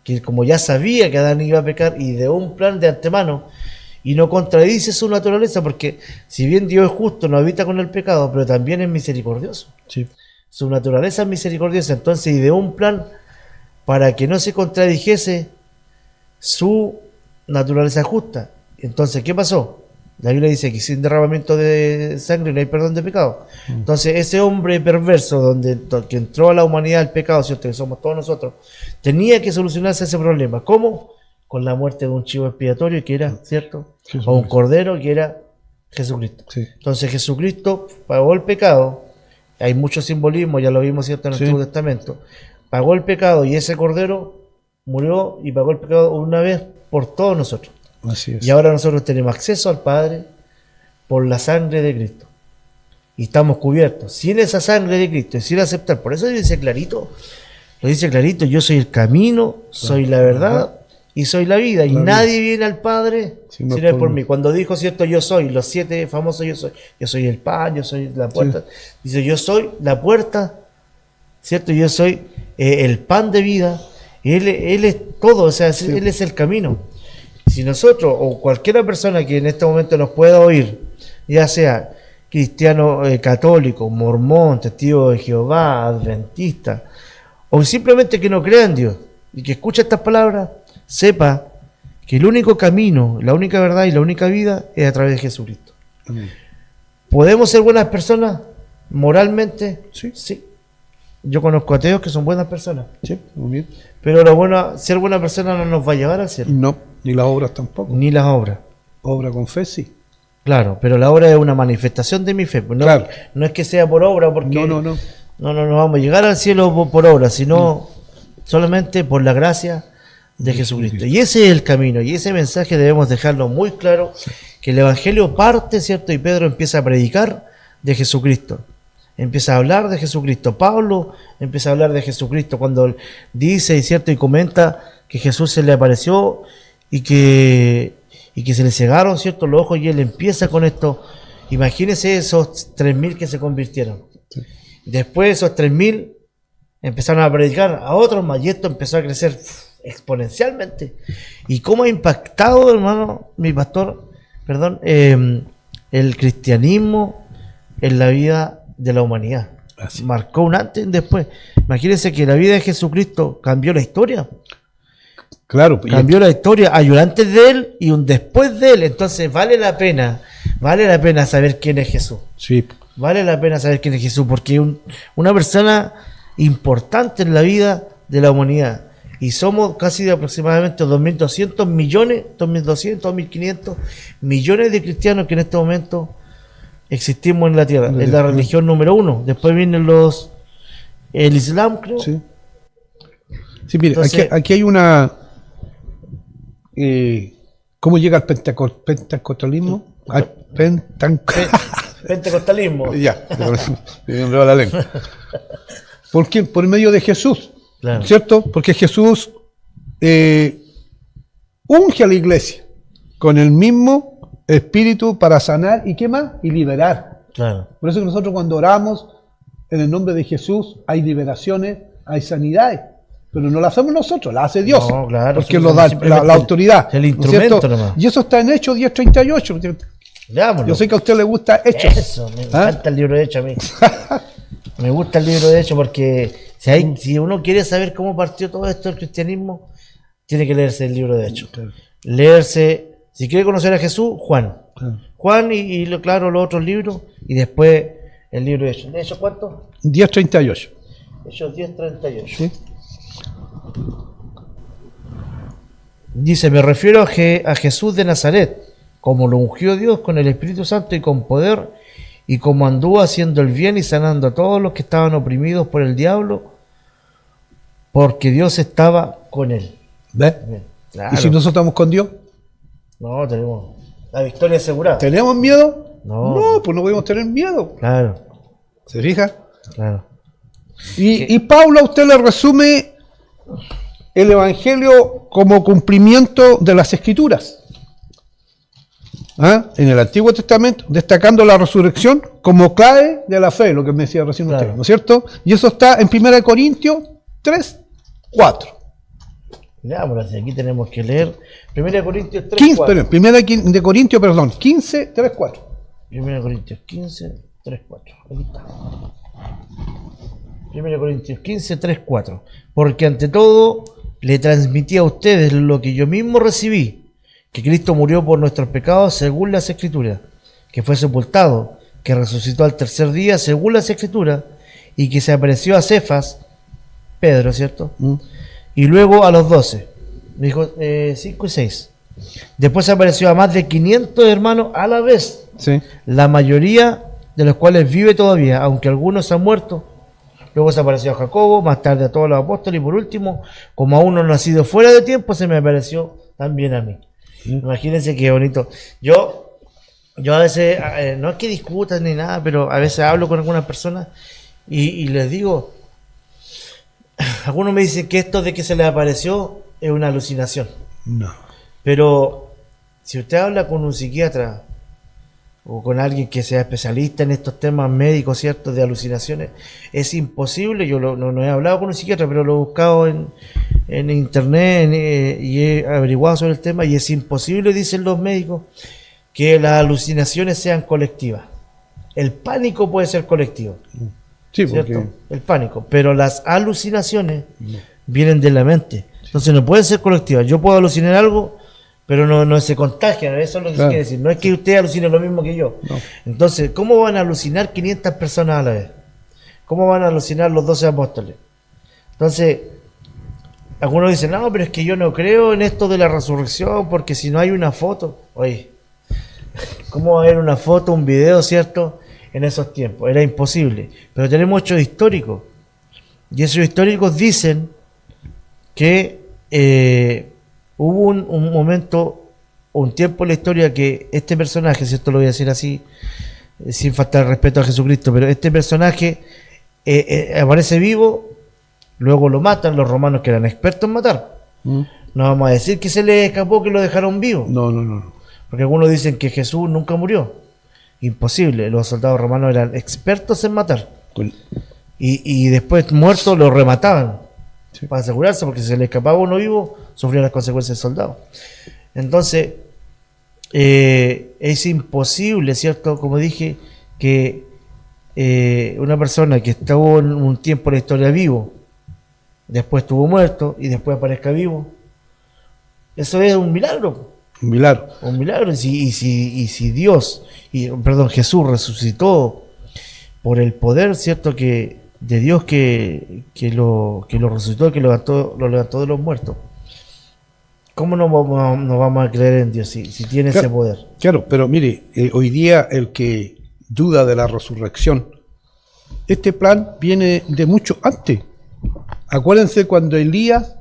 Que como ya sabía que Adán iba a pecar, ideó un plan de antemano y no contradice su naturaleza, porque si bien Dios es justo, no habita con el pecado, pero también es misericordioso. Sí. Su naturaleza es misericordiosa, entonces ideó un plan para que no se contradijese su naturaleza justa. Entonces, ¿qué pasó? La Biblia dice que sin derramamiento de sangre no hay perdón de pecado. Entonces, ese hombre perverso que entró a la humanidad el pecado, ¿cierto? Que somos todos nosotros, tenía que solucionarse ese problema. ¿Cómo? Con la muerte de un chivo expiatorio que era, ¿cierto? O un cordero que era Jesucristo. Sí. Entonces, Jesucristo pagó el pecado. Hay mucho simbolismo, ya lo vimos, ¿cierto? En el Sí. Antiguo Testamento. Pagó el pecado y ese cordero murió y pagó el pecado una vez por todos nosotros. Así es. Y ahora nosotros tenemos acceso al Padre por la sangre de Cristo. Y estamos cubiertos. Sin esa sangre de Cristo y sin aceptar. Por eso dice clarito, yo soy el camino, soy la verdad y soy la vida. Y La vida. nadie viene al Padre Si si no no es es por por mí. mí. Cuando dijo, cierto, yo soy, los 7 famosos yo soy el pan, yo soy la puerta. Dice, yo soy la puerta, cierto, yo soy el pan de vida. Él es todo, o sea, Él es el camino. Si nosotros o cualquier persona que en este momento nos pueda oír, ya sea cristiano católico, mormón, testigo de Jehová, adventista, o simplemente que no crea en Dios y que escuche estas palabras, sepa que el único camino, la única verdad y la única vida es a través de Jesucristo. Amén. ¿Podemos ser buenas personas moralmente? Sí. Sí. Yo conozco ateos que son buenas personas, Sí, muy bien. pero ser buena persona no nos va a llevar al cielo, No, ni las obras tampoco. ni las obras. Obra con fe, sí. Claro, pero la obra es una manifestación de mi fe. Pues no, Claro. no es que sea por obra, porque No. no vamos a llegar al cielo por obra, sino solamente por la gracia de Jesucristo. Y ese es el camino, y ese mensaje debemos dejarlo muy claro, que el Evangelio parte, ¿cierto? Y Pedro empieza a predicar de Jesucristo. Empieza a hablar de Jesucristo. Pablo empieza a hablar de Jesucristo cuando dice, ¿cierto? Y comenta que Jesús se le apareció y que se le cegaron, ¿cierto?, los ojos, y él empieza con esto. Imagínense esos 3.000 que se convirtieron. Sí. Después esos 3.000 empezaron a predicar a otros más, y esto empezó a crecer exponencialmente. ¿Y cómo ha impactado, hermano, mi pastor, el cristianismo en la vida de la humanidad. Así. Marcó un antes y un después. Imagínense que la vida de Jesucristo cambió la historia. Claro, Cambió la historia. Hay un antes de él y un después de él. Entonces vale la pena saber quién es Jesús. sí. Vale la pena saber quién es Jesús, porque una persona importante en la vida de la humanidad. Y somos casi de aproximadamente 2.200 millones, 2.200, 2.500 millones de cristianos que en este momento existimos en la tierra. Es la religión número 1. Después vienen el Islam, creo. Sí, sí, mire, Entonces, aquí hay una... ¿cómo llega el pentecostalismo? Pentecostalismo. Ya, me enredó la lengua. ¿Por qué? Por medio de Jesús, Claro. ¿cierto? Porque Jesús unge a la iglesia con el mismo espíritu para sanar y ¿qué más? Y liberar. Claro. Por eso que nosotros cuando oramos en el nombre de Jesús hay liberaciones, hay sanidades, pero no la hacemos nosotros, la hace Dios, No, claro, porque somos lo da simplemente la autoridad. el ¿no es instrumento cierto? nomás. Y eso está en Hechos 10:38. Leámoslo. Yo sé que a usted le gusta Hechos. Eso, me encanta el libro de Hechos a mí. Me gusta el libro de Hechos porque si uno quiere saber cómo partió todo esto del cristianismo, tiene que leerse el libro de Hechos. Claro. Leerse, si quiere conocer a Jesús, Juan. Claro. Juan claro, los otros libros, y después el libro de Hechos. ¿De Hechos cuánto? 10:38. Hechos 10:38. ¿Sí? Dice, me refiero a Jesús de Nazaret, como lo ungió Dios con el Espíritu Santo y con poder, y como anduvo haciendo el bien y sanando a todos los que estaban oprimidos por el diablo, porque Dios estaba con él. ¿Ves? Bien, claro. ¿Y si nosotros estamos con Dios? No, tenemos la victoria asegurada. ¿Tenemos miedo? No. Pues no podemos tener miedo. Claro, ¿Se fija? claro. Y Pablo a usted le resume el Evangelio como cumplimiento de las Escrituras. ¿Ah? En el Antiguo Testamento, destacando la resurrección como clave de la fe, lo que me decía recién Claro. usted, ¿no es cierto? Y eso está en 1 Corintios 3:4. Leámoslo así, aquí tenemos que leer 1 Corintios 3, 15, 4. perdón, 1 de Corintios, perdón, 15:3-4. 1 Corintios 15, 3, 4. Aquí está. 1 Corintios 15, 3, 4. Porque ante todo le transmití a ustedes lo que yo mismo recibí, que Cristo murió por nuestros pecados según las Escrituras, que fue sepultado, que resucitó al tercer día según las Escrituras, y que se apareció a Cefas, Pedro, ¿cierto? Y luego a los 12, dijo 5 y 6. Después se apareció a más de 500 hermanos a la vez, Sí. la mayoría de los cuales vive todavía, aunque algunos han muerto. Luego se apareció a Jacobo, más tarde a todos los apóstoles, y por último, como a uno nacido fuera de tiempo, se me apareció también a mí. Imagínense qué bonito. Yo a veces, no es que discutan ni nada, pero a veces hablo con algunas personas y les digo, algunos me dicen que esto de que se les apareció es una alucinación. No. Pero si usted habla con un psiquiatra o con alguien que sea especialista en estos temas médicos, ¿cierto?, de alucinaciones, es imposible. Yo no he hablado con un psiquiatra, pero lo he buscado en internet y he averiguado sobre el tema, y es imposible, dicen los médicos, que las alucinaciones sean colectivas. El pánico puede ser colectivo, Sí, ¿cierto? porque... El pánico, pero las alucinaciones vienen de la mente, entonces no pueden ser colectivas. Yo puedo alucinar algo, pero no se contagian, eso es lo que Claro. quiere decir. No es que usted alucine lo mismo que yo. No. Entonces, ¿cómo van a alucinar 500 personas a la vez? ¿Cómo van a alucinar los 12 apóstoles? Entonces, algunos dicen, no, pero es que yo no creo en esto de la resurrección, porque si no hay una foto, oye, ¿cómo va a haber una foto, un video, cierto? En esos tiempos, era imposible. Pero tenemos hechos históricos, y esos históricos dicen que hubo un momento, un tiempo en la historia que este personaje, ¿cierto? Lo voy a decir así, sin faltar respeto a Jesucristo, pero este personaje aparece vivo, luego lo matan los romanos, que eran expertos en matar. No vamos a decir que se le escapó, que lo dejaron vivo, No. porque algunos dicen que Jesús nunca murió. Imposible, los soldados romanos eran expertos en matar. Y después muertos lo remataban, Sí. para asegurarse, porque si se le escapaba uno vivo, sufría las consecuencias del soldado. Entonces, es imposible, ¿cierto? Como dije, que una persona que estuvo en un tiempo en la historia vivo, después estuvo muerto y después aparezca vivo, eso es un milagro. Un milagro. Un milagro. Y si Dios, Jesús resucitó por el poder, ¿cierto? Que de Dios que lo resucitó, que lo levantó de los muertos. ¿Cómo no vamos a creer en Dios si tiene ese poder? Claro, pero mire, hoy día el que duda de la resurrección, este plan viene de mucho antes. Acuérdense cuando Elías,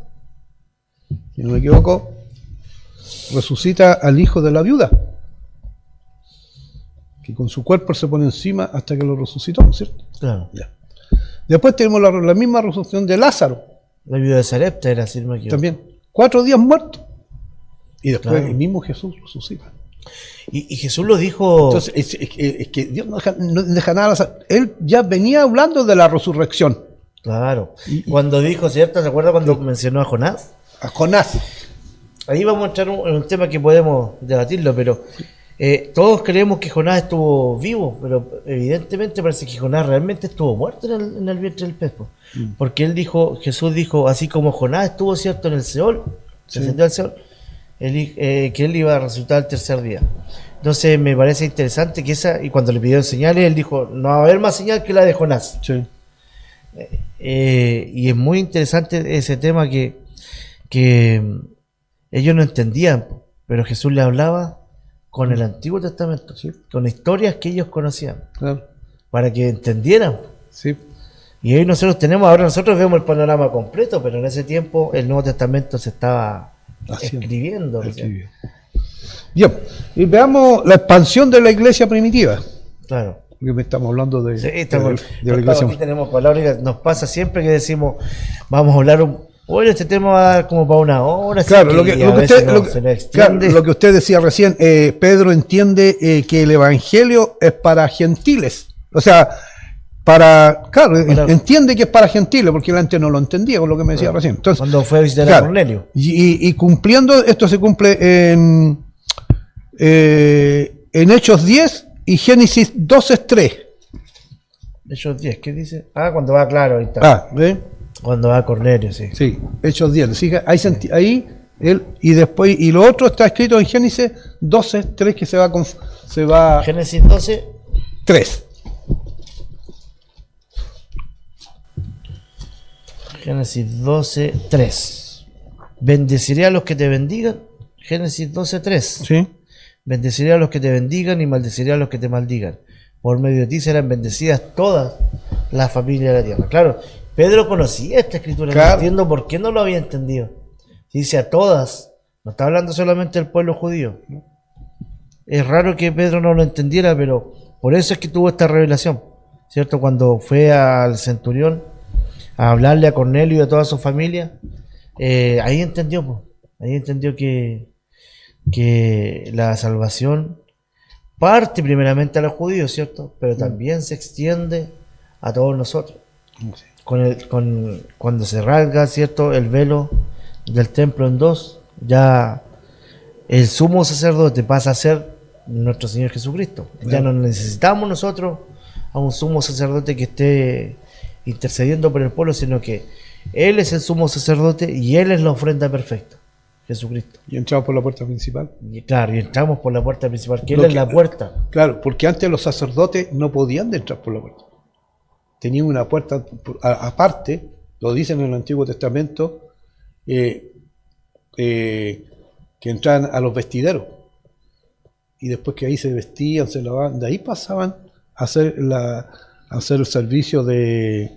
si no me equivoco, resucita al hijo de la viuda, que con su cuerpo se pone encima hasta que lo resucitó, ¿no es cierto? Claro. Ya. Después tenemos la misma resurrección de Lázaro. La viuda de Sarepta era, si no me equivoco. También, 4 días muerto. Y después Claro. el mismo Jesús resucita. Y Jesús lo dijo... Entonces, es que Dios no deja nada al azar. Él ya venía hablando de la resurrección. Claro. Cuando dijo, ¿cierto? ¿Se acuerda cuando mencionó a Jonás? A Jonás. Ahí vamos a entrar en un tema que podemos debatirlo, pero todos creemos que Jonás estuvo vivo, pero evidentemente parece que Jonás realmente estuvo muerto en el vientre del pez. Porque Jesús dijo, así como Jonás estuvo, ¿cierto?, en el Seol, se ascendió al Seol, que él iba a resucitar el tercer día. Entonces me parece interesante que y cuando le pidió señales, él dijo, no va a haber más señal que la de Jonás. Sí. Y es muy interesante ese tema que ellos no entendían, pero Jesús le hablaba con el Antiguo Testamento, Sí. con historias que ellos conocían, Claro. para que entendieran. Sí. Y hoy nosotros vemos el panorama completo, pero en ese tiempo el Nuevo Testamento se estaba escribiendo. Bien, y veamos la expansión de la iglesia primitiva. Claro. Porque me estamos hablando de la iglesia. Aquí tenemos palabras que nos pasa siempre que decimos, vamos a hablar bueno, este tema va a dar como para una hora. Claro, lo que usted decía recién, Pedro entiende que el evangelio es para gentiles. O sea, entiende que es para gentiles, porque él antes no lo entendía, con lo que me decía recién. Entonces, cuando fue a visitar a Cornelio. Y cumpliendo, esto se cumple en Hechos 10 y Génesis 12:3. Hechos 10, ¿qué dice? Cuando va, claro, ahí está. ¿Ve? Cuando va a Cornelio, sí. Sí, Hechos 10. ¿Sí? Ahí él, y después, y lo otro está escrito en Génesis 12:3, que se va Génesis 12:3. Génesis 12:3. Bendeciré a los que te bendigan. Génesis 12:3. Sí. Bendeciré a los que te bendigan y maldeciré a los que te maldigan. Por medio de ti serán bendecidas todas las familias de la tierra. Claro, Pedro conocía esta escritura. Claro. No entiendo por qué no lo había entendido. Dice a todas. No está hablando solamente del pueblo judío. Es raro que Pedro no lo entendiera, pero por eso es que tuvo esta revelación. ¿Cierto? Cuando fue al centurión a hablarle a Cornelio y a toda su familia, ahí entendió, pues. Ahí entendió que la salvación parte primeramente a los judíos, ¿cierto? Pero también se extiende a todos nosotros. Cuando se rasga, ¿cierto?, el velo del templo en dos, ya el sumo sacerdote pasa a ser nuestro Señor Jesucristo. Ya no necesitamos nosotros a un sumo sacerdote que esté intercediendo por el pueblo, sino que Él es el sumo sacerdote y Él es la ofrenda perfecta, Jesucristo. Y entramos por la puerta principal. Y claro, y entramos por la puerta principal, que Él es la puerta. Claro, porque antes los sacerdotes no podían entrar por la puerta. Tenían una puerta aparte, lo dicen en el Antiguo Testamento, que entraban a los vestideros. Y después que ahí se vestían, se lavaban, de ahí pasaban a hacer el servicio de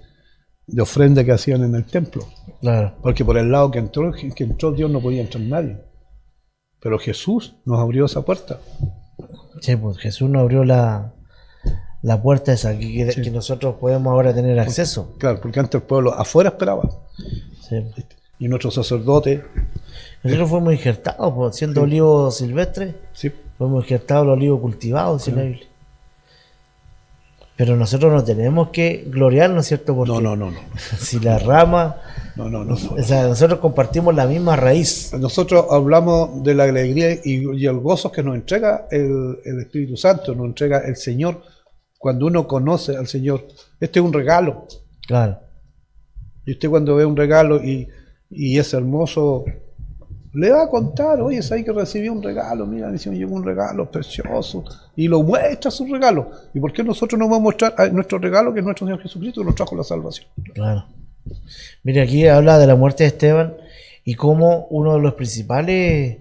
ofrenda que hacían en el templo. Claro. Porque por el lado que entró Dios no podía entrar nadie. Pero Jesús nos abrió esa puerta. Sí, pues Jesús nos abrió la puerta esa que nosotros podemos ahora tener acceso. Claro, porque antes el pueblo afuera esperaba. Sí. Y nuestros sacerdotes. Nosotros fuimos injertados, pues, siendo olivos silvestres, Sí. fuimos injertados los olivos cultivados, dice la Biblia. Pero nosotros no tenemos que gloriarnos, ¿cierto? Porque No. si la rama, No. o sea, nosotros compartimos la misma raíz. Nosotros hablamos de la alegría y el gozo que nos entrega el Espíritu Santo, nos entrega el Señor cuando uno conoce al Señor. Este es un regalo. Claro. Y usted cuando ve un regalo y es hermoso, le va a contar, oye, ¿sabes que recibí un regalo? Mira, me llegó un regalo precioso. Y lo muestra su regalo. ¿Y por qué nosotros no vamos a mostrar nuestro regalo, que es nuestro Señor Jesucristo, que nos trajo la salvación? Claro. Mire, aquí habla de la muerte de Esteban y cómo uno de los principales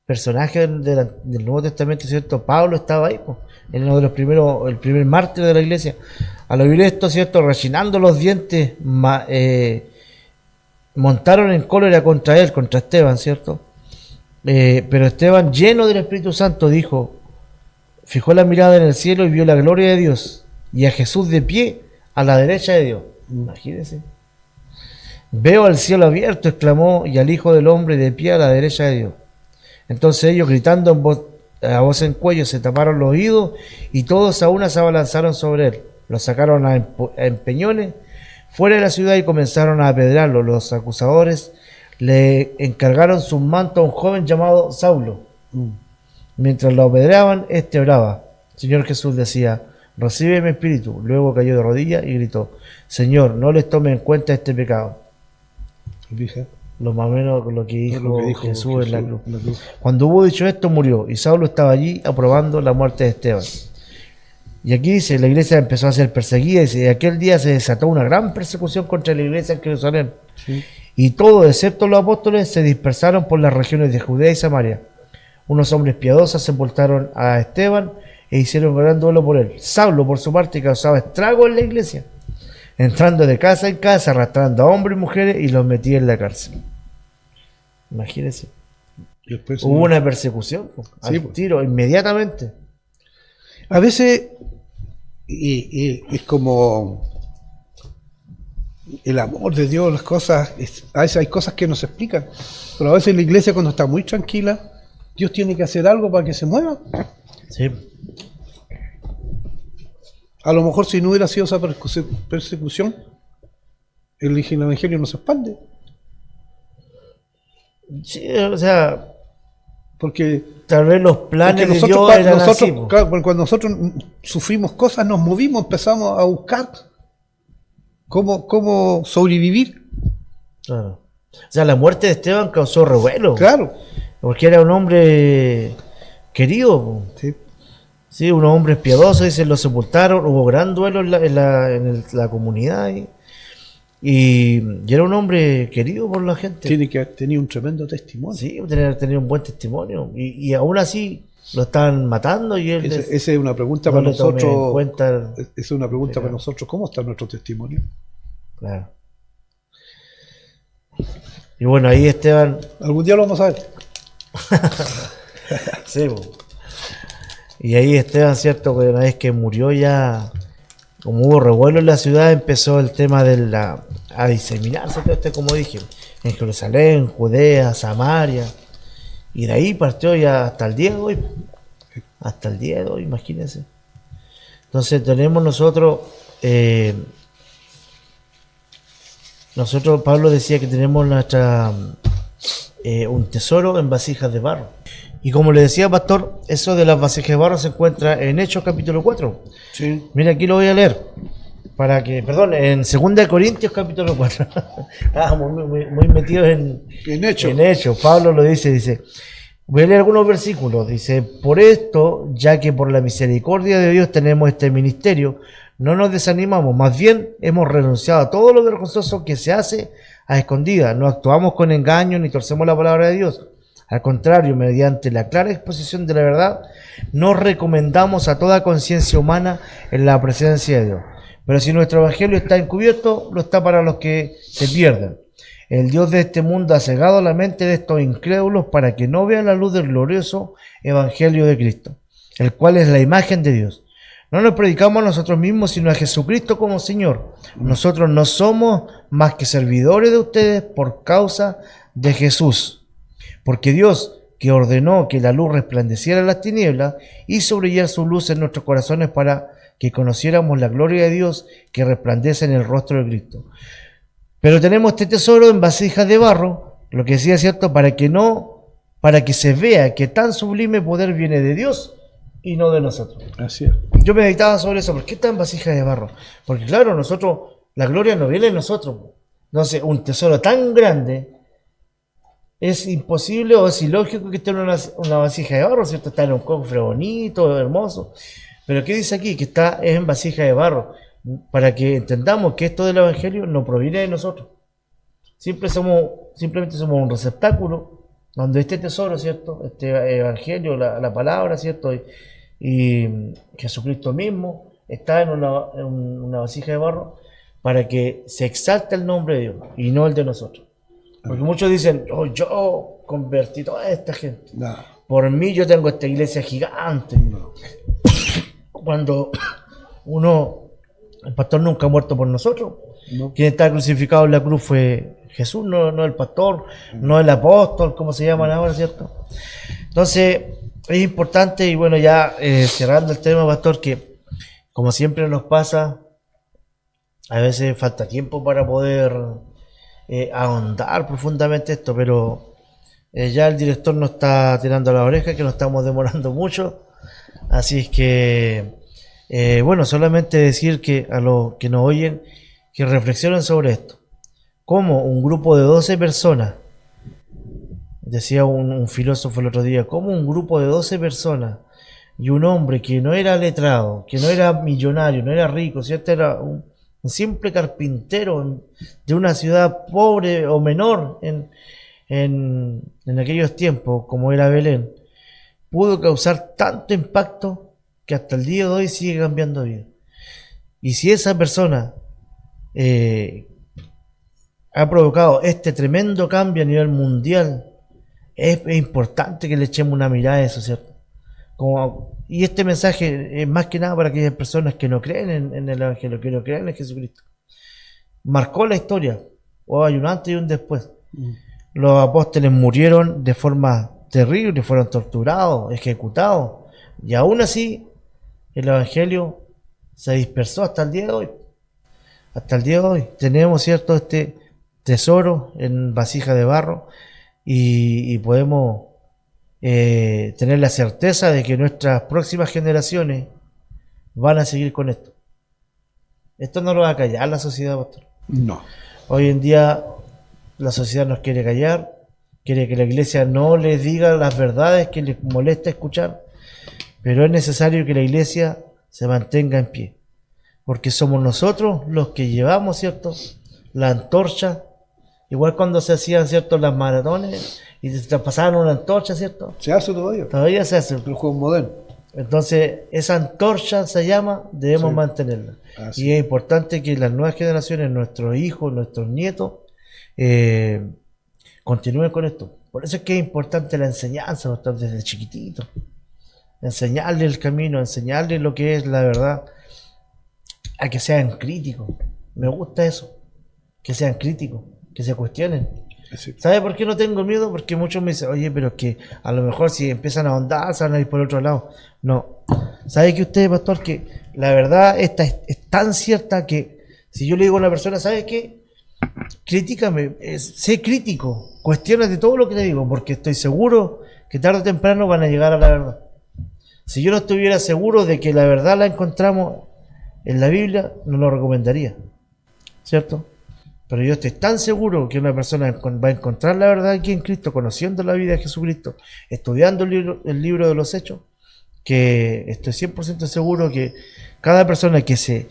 personajes del Nuevo Testamento, ¿cierto? Pablo estaba ahí, pues, en uno de los primeros, el primer mártir de la iglesia. Al oír esto, ¿cierto? Rechinando los dientes, montaron en cólera contra él, contra Esteban, ¿cierto? Pero Esteban, lleno del Espíritu Santo, dijo, fijó la mirada en el cielo y vio la gloria de Dios y a Jesús de pie a la derecha de Dios. Imagínense. Veo al cielo abierto, exclamó, y al Hijo del Hombre de pie a la derecha de Dios. Entonces ellos, gritando a voz en cuello, se taparon los oídos y todos a una se abalanzaron sobre él. Lo sacaron a empeñones fuera de la ciudad y comenzaron a apedrearlo. Los acusadores le encargaron sus mantos a un joven llamado Saulo. Mientras lo apedreaban, este oraba. Señor Jesús decía, recibe mi espíritu. Luego cayó de rodillas y gritó, Señor, no les tome en cuenta este pecado. Dije, Lo más o menos lo que dijo, Jesús en la cruz. la cruz. Cuando hubo dicho esto, murió, y Saulo estaba allí aprobando la muerte de Esteban. Y aquí dice, la iglesia empezó a ser perseguida, y dice, aquel día se desató una gran persecución contra la iglesia en Jerusalén. Sí. Y todos, excepto los apóstoles, se dispersaron por las regiones de Judea y Samaria. Unos hombres piadosos sepultaron a Esteban e hicieron gran duelo por él. Saulo, por su parte, causaba estrago en la iglesia, entrando de casa en casa, arrastrando a hombres y mujeres y los metía en la cárcel. Imagínense. Y después, Hubo una persecución, al tiro, inmediatamente. A veces y es como el amor de Dios, las cosas, a veces hay cosas que no se explican, pero a veces la iglesia cuando está muy tranquila, Dios tiene que hacer algo para que se mueva. Sí. A lo mejor si no hubiera sido esa persecución, el evangelio no se expande. Sí, o sea, porque tal vez los planes de Dios cuando eran nosotros, así, claro, cuando nosotros sufrimos cosas, nos movimos, empezamos a buscar cómo sobrevivir. claro. O sea, la muerte de Esteban causó revuelo. Claro. Porque era un hombre querido. Sí. Sí, unos hombres piadosos, dicen, lo sepultaron, hubo gran duelo en la comunidad. Y era un hombre querido por la gente. Tiene que tener un tremendo testimonio. Sí, tener un buen testimonio. Y aún así lo estaban matando y él... Esa es una pregunta no para le tomé en nosotros. cuenta. Esa es una pregunta para nosotros. ¿Cómo está nuestro testimonio? Claro. Y bueno, ahí Esteban... Algún día lo vamos a ver. Sí, po. Y ahí Esteban, cierto, que una vez que murió ya, como hubo revuelo en la ciudad, empezó el tema a diseminarse, como dije, en Jerusalén, Judea, Samaria, y de ahí partió ya hasta el día de hoy. Hasta el día de hoy, imagínense. Entonces tenemos nosotros, Pablo decía que tenemos un tesoro en vasijas de barro. Y como le decía, pastor, eso de las vasijas de barro se encuentra en Hechos capítulo 4. Sí. Mira, aquí lo voy a leer. En 2 Corintios capítulo 4. Estábamos muy metidos en Hechos. En Hechos. Pablo lo dice, voy a leer algunos versículos. Dice, por esto, ya que por la misericordia de Dios tenemos este ministerio, no nos desanimamos, más bien hemos renunciado a todo lo vergonzoso que se hace a escondidas. No actuamos con engaño ni torcemos la palabra de Dios. Al contrario, mediante la clara exposición de la verdad, nos recomendamos a toda conciencia humana en la presencia de Dios. Pero si nuestro evangelio está encubierto, lo está para los que se pierden. El Dios de este mundo ha cegado la mente de estos incrédulos para que no vean la luz del glorioso evangelio de Cristo, el cual es la imagen de Dios. No nos predicamos a nosotros mismos, sino a Jesucristo como Señor. Nosotros no somos más que servidores de ustedes por causa de Jesús. Porque Dios, que ordenó que la luz resplandeciera en las tinieblas, hizo brillar su luz en nuestros corazones para que conociéramos la gloria de Dios que resplandece en el rostro de Cristo. Pero tenemos este tesoro en vasijas de barro, lo que decía, ¿cierto? Para que se vea que tan sublime poder viene de Dios y no de nosotros. Así es. Yo meditaba sobre eso. ¿Por qué está en vasijas de barro? Porque claro, la gloria no viene de nosotros. Entonces, un tesoro tan grande, es imposible o es ilógico que esté en una vasija de barro, ¿cierto? Está en un cofre bonito, hermoso. Pero ¿qué dice aquí? Que es en vasija de barro. Para que entendamos que esto del Evangelio no proviene de nosotros. Simplemente somos un receptáculo donde este tesoro, ¿cierto? Este Evangelio, la palabra, ¿cierto? Y Jesucristo mismo está en una vasija de barro para que se exalte el nombre de Dios y no el de nosotros. Porque muchos dicen, oh, yo convertí a toda esta gente. No. Por mí yo tengo esta iglesia gigante. No. Cuando el pastor nunca ha muerto por nosotros. No. Quien está crucificado en la cruz fue Jesús, no el pastor, no el apóstol, como se llaman ahora, ¿cierto? Entonces, es importante, y bueno, ya cerrando el tema, pastor, que como siempre nos pasa, a veces falta tiempo para poder ahondar profundamente esto, pero ya el director nos está tirando la oreja, que nos estamos demorando mucho, así es que bueno, solamente decir que a los que nos oyen, que reflexionen sobre esto. Como un grupo de 12 personas, decía un filósofo el otro día, como un grupo de 12 personas y un hombre que no era letrado, que no era millonario, no era rico, ¿cierto? Era un simple carpintero de una ciudad pobre o menor en aquellos tiempos, como era Belén, pudo causar tanto impacto que hasta el día de hoy sigue cambiando vida. Y si esa persona ha provocado este tremendo cambio a nivel mundial, es importante que le echemos una mirada a eso, ¿cierto? Y este mensaje es más que nada para aquellas personas que no creen en el Evangelio, que no creen en Jesucristo. Marcó la historia, hay un antes y un después. Los apóstoles murieron de forma terrible, fueron torturados, ejecutados, y aún así el Evangelio se dispersó hasta el día de hoy. Hasta el día de hoy tenemos, ¿cierto?, este tesoro en vasija de barro y podemos tener la certeza de que nuestras próximas generaciones van a seguir con esto. Esto no lo va a callar la sociedad, pastor. No. Hoy en día la sociedad nos quiere callar, quiere que la iglesia no les diga las verdades que les molesta escuchar, pero es necesario que la iglesia se mantenga en pie, porque somos nosotros los que llevamos, ¿cierto?, la antorcha, igual cuando se hacían, ¿cierto?, las maratones y se traspasaban una antorcha, ¿cierto? ¿Se hace todavía? Todavía se hace. El juego moderno. Entonces, esa antorcha se llama, debemos mantenerla. Así. Y es importante que las nuevas generaciones, nuestros hijos, nuestros nietos, continúen con esto. Por eso es que es importante la enseñanza, pastor, desde chiquitito. Enseñarle el camino, enseñarle lo que es la verdad, a que sean críticos. Me gusta eso, que sean críticos, que se cuestionen. Sí. ¿Sabe por qué no tengo miedo? Porque muchos me dicen, oye, pero es que a lo mejor si empiezan a ahondar, se van a ir por el otro lado. No. ¿Sabe que usted, pastor, que la verdad esta es tan cierta que si yo le digo a una persona, ¿sabe qué? Critícame, sé crítico, cuestiónate todo lo que te digo, porque estoy seguro que tarde o temprano van a llegar a la verdad. Si yo no estuviera seguro de que la verdad la encontramos en la Biblia, no lo recomendaría, ¿cierto? Pero yo estoy tan seguro que una persona va a encontrar la verdad aquí en Cristo, conociendo la vida de Jesucristo, estudiando el libro de los Hechos, que estoy 100% seguro que cada persona que se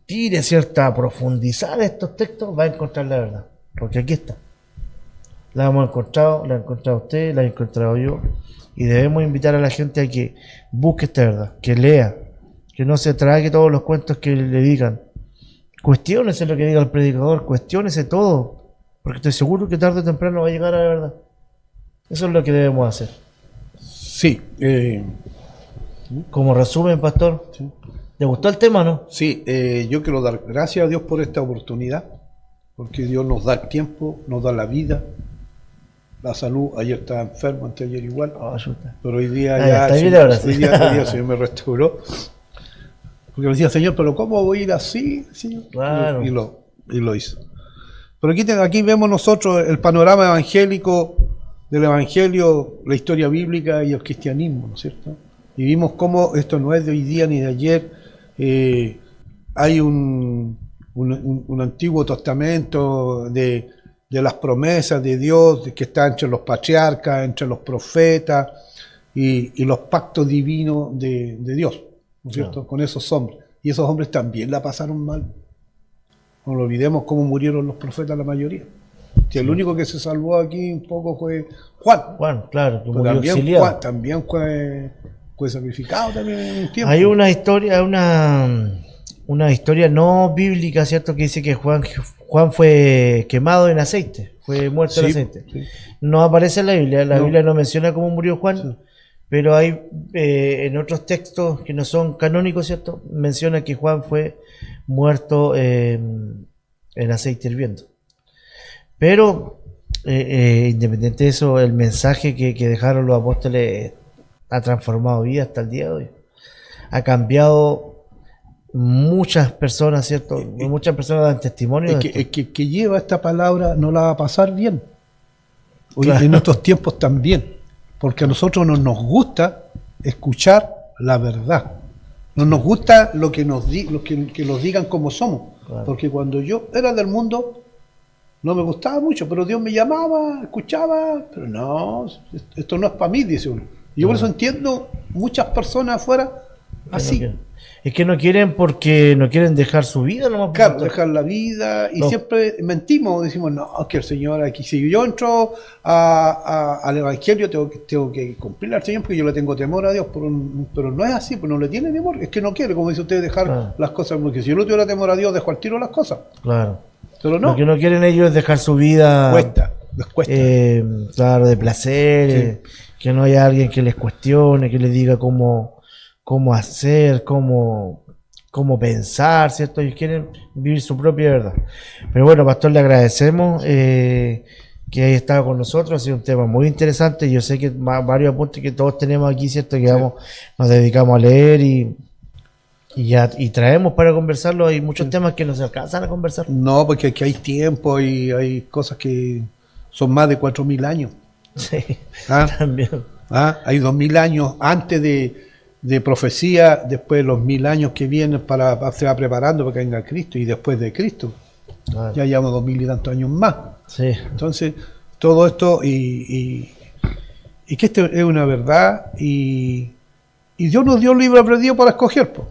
tire, ¿cierto?, a profundizar estos textos va a encontrar la verdad, porque aquí está. La hemos encontrado, la ha encontrado usted, la he encontrado yo, y debemos invitar a la gente a que busque esta verdad, que lea, que no se trague todos los cuentos que le digan. Cuestiónese lo que diga el predicador, cuestiónese todo, porque estoy seguro que tarde o temprano va a llegar a la verdad. Eso es lo que debemos hacer. Sí. Como resumen, pastor, Sí. ¿le gustó el tema, no? Sí, yo quiero dar gracias a Dios por esta oportunidad, porque Dios nos da el tiempo, nos da la vida, la salud. Ayer estaba enfermo, anteayer igual, pero hoy día ya está bien ahora, sí. hoy día se me restauró. Porque me decía, Señor, pero ¿cómo voy a ir así? Sí, Claro. y lo hizo. Pero aquí vemos nosotros el panorama evangélico del Evangelio, la historia bíblica y el cristianismo, ¿no es cierto? Y vimos cómo esto no es de hoy día ni de ayer. Hay un Antiguo Testamento de las promesas de Dios que está entre los patriarcas, entre los profetas y los pactos divinos de Dios, ¿no es cierto? No. Con esos hombres. Y esos hombres también la pasaron mal. No lo olvidemos cómo murieron los profetas la mayoría. Que el único que se salvó aquí un poco fue Juan. Juan, claro, que Pero murió también exiliado. Juan también fue sacrificado también en un tiempo. Hay una historia no bíblica, ¿cierto? Que dice que Juan fue quemado en aceite, fue muerto en Sí, aceite. sí. No aparece en la Biblia, No. Biblia no menciona cómo murió Juan, Sí. pero hay en otros textos que no son canónicos, ¿cierto? Menciona que Juan fue muerto en aceite hirviendo. Pero independiente de eso, el mensaje que dejaron los apóstoles ha transformado vidas hasta el día de hoy. Ha cambiado muchas personas, ¿cierto? Muchas personas dan testimonio de esto. El que lleva esta palabra no la va a pasar bien. Hoy, Claro. en nuestros tiempos también. Porque a nosotros no nos gusta escuchar la verdad. No nos gusta lo que nos digan como somos. Claro. Porque cuando yo era del mundo, no me gustaba mucho, pero Dios me llamaba, escuchaba, pero no, esto no es para mí, dice uno. Y yo por eso entiendo muchas personas afuera así. Es que no quieren porque no quieren dejar su vida, nomás. Claro, dejar la vida y No. siempre mentimos, decimos, no, es que el Señor aquí, si yo entro al Evangelio tengo que cumplir al Señor porque yo le tengo temor a Dios, pero no es así, pues no le tiene temor, es que no quiere, como dice usted, dejar Claro. las cosas, porque si yo no tuviera temor a Dios, dejo al tiro las cosas, Claro. pero no, Lo que no quieren ellos es dejar su vida. les cuesta. Claro, de placer, que no haya alguien que les cuestione, que les diga cómo hacer, cómo pensar, ¿cierto? Ellos quieren vivir su propia verdad. Pero bueno, Pastor, le agradecemos que haya estado con nosotros, ha sido un tema muy interesante. Yo sé que varios apuntes que todos tenemos aquí, ¿cierto? Que nos dedicamos a leer y traemos para conversarlo. Hay muchos temas que no se alcanzan a conversar. No, porque aquí hay tiempo y hay cosas que son más de 4.000 años. Sí, ¿Ah? también. Hay 2.000 años antes de profecía, después los 1.000 años que vienen se va preparando para que venga Cristo y después de Cristo. Claro. Ya llevamos 2.000 y tantos años más. Sí, Entonces, todo esto y que esto es una verdad y Dios nos dio un libre albedrío para escoger. Po.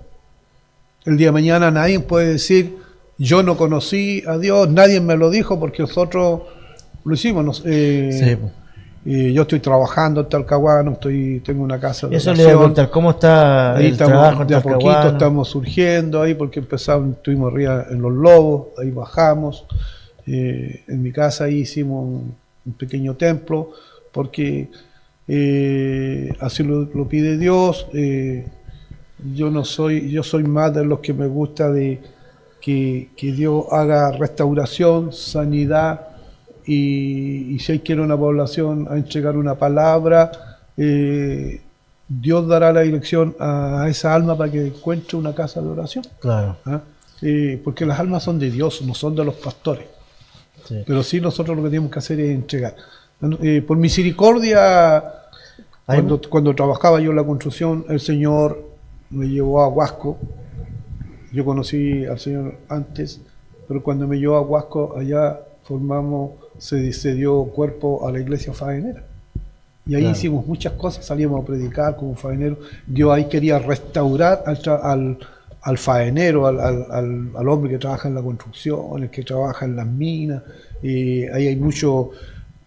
El día de mañana nadie puede decir, yo no conocí a Dios, nadie me lo dijo porque nosotros lo hicimos. sí. Yo estoy trabajando en Talcahuano, tengo una casa de Eso le voy a oración. preguntar, ¿cómo está Ahí el trabajo en de a poquito Talcahuano? estamos surgiendo ahí porque estuvimos arriba en Los Lobos, ahí bajamos. En mi casa ahí hicimos un pequeño templo porque así lo pide Dios. Yo soy más de los que me gusta de que Dios haga restauración, sanidad. Y si hay que ir a una población a entregar una palabra, Dios dará la dirección a esa alma para que encuentre una casa de oración. Claro, ¿Ah? Porque las almas son de Dios, no son de los pastores. sí. Pero sí nosotros lo que tenemos que hacer es entregar. Por misericordia, cuando trabajaba yo en la construcción, el Señor me llevó a Huasco. Yo conocí al Señor antes, pero cuando me llevó a Huasco, allá se dio cuerpo a la iglesia faenera. Y ahí Claro. hicimos muchas cosas, salíamos a predicar como faeneros. Dios ahí quería restaurar al faenero, al hombre que trabaja en la construcción, el que trabaja en las minas. Ahí hay mucho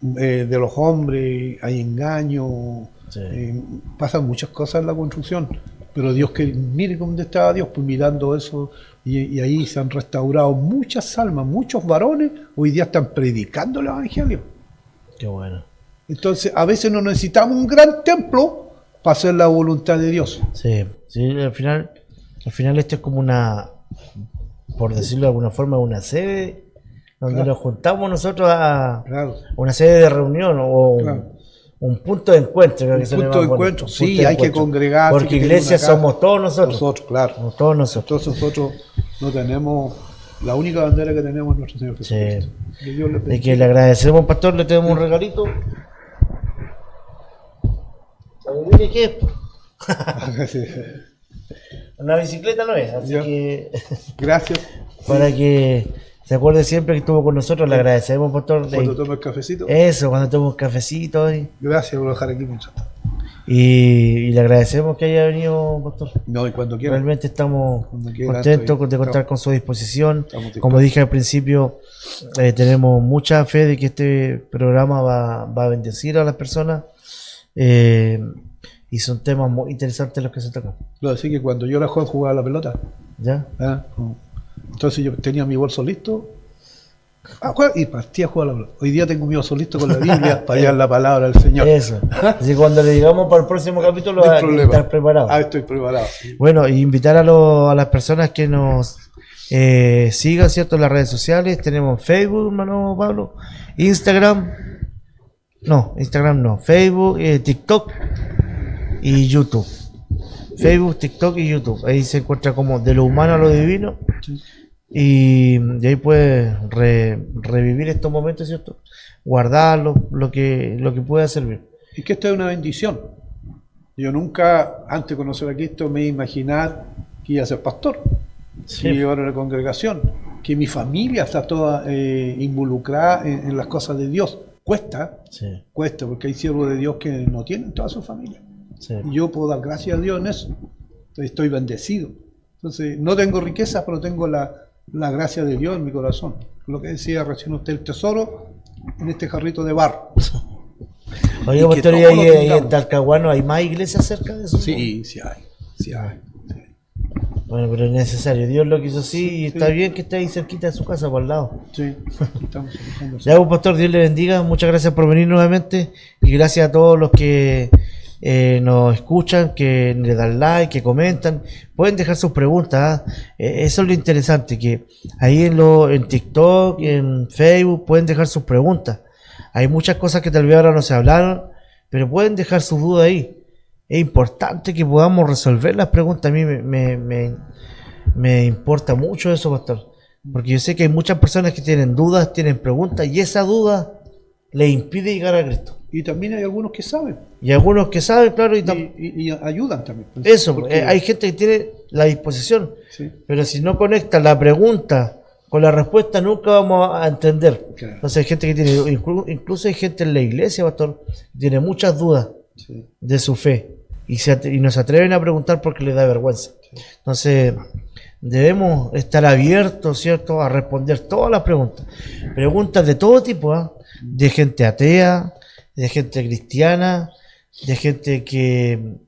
de los hombres, hay engaño, Sí. pasan muchas cosas en la construcción. Pero Dios, mire dónde estaba Dios, pues mirando eso, y ahí se han restaurado muchas almas, muchos varones, hoy día están predicando el Evangelio. Qué bueno. Entonces, a veces no necesitamos un gran templo para hacer la voluntad de Dios. Sí, al final esto es como por decirlo de alguna forma, una sede donde Claro. nos juntamos nosotros a Claro. una sede de reunión o Claro. un punto de encuentro. Creo Un que suena punto de más bonito, encuentro. un Sí, punto de hay que encuentro. congregarse. Porque que tener iglesia una casa. somos todos nosotros. Nosotros, claro. Somos todos nosotros. Entonces nosotros no tenemos, la única bandera que tenemos es nuestro Señor Jesucristo. Que Dios le De bendiga. que le agradecemos, pastor, le tenemos un regalito. ¿Adivine qué es? Una bicicleta no es, así Ya. que Gracias. para que se acuerde siempre que estuvo con nosotros, le agradecemos, pastor. Cuando tome el cafecito. Eso, cuando tome un cafecito Gracias por dejar aquí mientras tanto. y le agradecemos que haya venido, pastor. No, y cuando quiera. Realmente estamos Cuando quiera, contentos estoy- de contar estamos- con su disposición. estamos dispuestos. Como dije al principio, tenemos mucha fe de que este programa va a bendecir a las personas. Y son temas muy interesantes los que se tocan. Lo decía que cuando yo era joven jugaba a la pelota. ¿Ya? ¿Ah? Entonces yo tenía mi bolso listo. Y partía a jugar a la pelota. Hoy día tengo mi bolso listo con la Biblia para llevar la palabra del Señor. Eso. Así que cuando le digamos para el próximo capítulo, No hay hay que problema. estar preparado. Estoy preparado. Bueno, y invitar a las personas que nos sigan, ¿cierto? En las redes sociales. Tenemos Facebook, hermano Pablo, Instagram. No, Facebook, TikTok y YouTube. Facebook, TikTok y YouTube. Ahí se encuentra como de lo humano a lo divino. Sí. Y ahí puedes revivir estos momentos, ¿cierto? Guardarlo, lo que pueda servir. Y que esto es una bendición. Yo nunca, antes de conocer a Cristo, me iba a imaginar que iba a ser pastor, Sí. que iba a llevar una congregación, que mi familia está toda involucrada en las cosas de Dios. Cuesta, Sí, porque hay siervos de Dios que no tienen toda su familia. sí. Y yo puedo dar gracias a Dios en eso. Entonces, estoy bendecido. Entonces, no tengo riqueza, pero tengo la gracia de Dios en mi corazón. Lo que decía recién usted, el tesoro en este jarrito de barro. Oye, Y que pastor, ¿y todos lo ahí en tengamos. Talcahuano hay más iglesias cerca de eso? Sí, sí hay. Sí hay. Sí. Bueno, pero es necesario. Dios lo quiso así y está Sí. bien que esté ahí cerquita de su casa, por al lado. Sí, estamos escuchando. Ya, pues, pastor, Dios le bendiga. Muchas gracias por venir nuevamente. Y gracias a todos los que nos escuchan, que le dan like, que comentan. Pueden dejar sus preguntas. Eso es lo interesante, que ahí en TikTok, en Facebook, pueden dejar sus preguntas. Hay muchas cosas que tal vez ahora no se hablaron, pero pueden dejar sus dudas ahí. Es importante que podamos resolver las preguntas. A mí me importa mucho eso, pastor. Porque yo sé que hay muchas personas que tienen dudas, tienen preguntas, y esa duda les impide llegar a Cristo. Y también hay algunos que saben Y algunos que saben, claro, y ayudan también. eso, Porque- hay gente que tiene la disposición, Sí. pero si no conecta la pregunta con la respuesta, nunca vamos a entender. Claro. Entonces hay gente que tiene, incluso hay gente en la iglesia, pastor, que tiene muchas dudas Sí. de su fe y no se atreven a preguntar porque les da vergüenza. Entonces debemos estar abiertos, ¿cierto?, a responder todas las preguntas. Preguntas de todo tipo, ¿ah? De gente atea, de gente cristiana, de gente que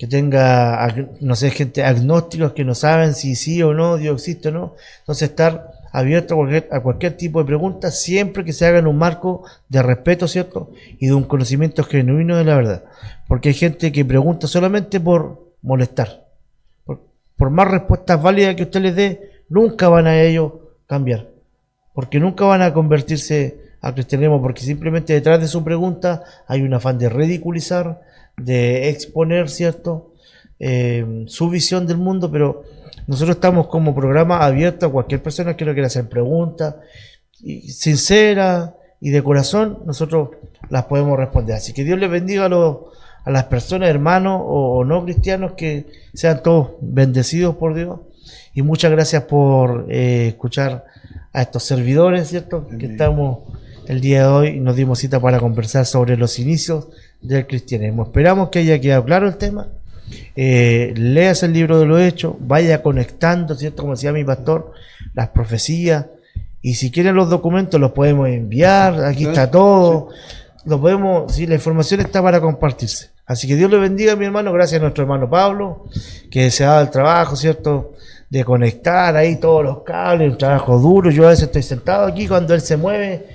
tenga, no sé, gente agnósticos que no saben si sí o no, Dios existe o no. Entonces estar abierto a cualquier tipo de pregunta, siempre que se haga en un marco de respeto, ¿cierto? Y de un conocimiento genuino de la verdad. Porque hay gente que pregunta solamente por molestar. Por más respuestas válidas que usted les dé, nunca van a ellos cambiar. Porque nunca van a convertirse al cristianismo, porque simplemente detrás de su pregunta hay un afán de ridiculizar, de exponer, ¿cierto? Su visión del mundo, pero nosotros estamos como programa abierto a cualquier persona que nos quiera hacer preguntas, y sincera y de corazón, nosotros las podemos responder. Así que Dios les bendiga a las personas, hermanos o no cristianos, que sean todos bendecidos por Dios. Y muchas gracias por escuchar a estos servidores, ¿cierto? Que estamos el día de hoy y nos dimos cita para conversar sobre los inicios del cristianismo. Esperamos que haya quedado claro el tema. Leas el libro de los Hechos, vaya conectando, ¿cierto? Como decía mi pastor, las profecías. Y si quieren los documentos los podemos enviar, aquí está todo. Lo podemos, sí, la información está para compartirse. Así que Dios le bendiga, mi hermano. Gracias a nuestro hermano Pablo, que se ha dado el trabajo, ¿cierto?, de conectar ahí todos los cables, un trabajo duro. Yo a veces estoy sentado aquí cuando él se mueve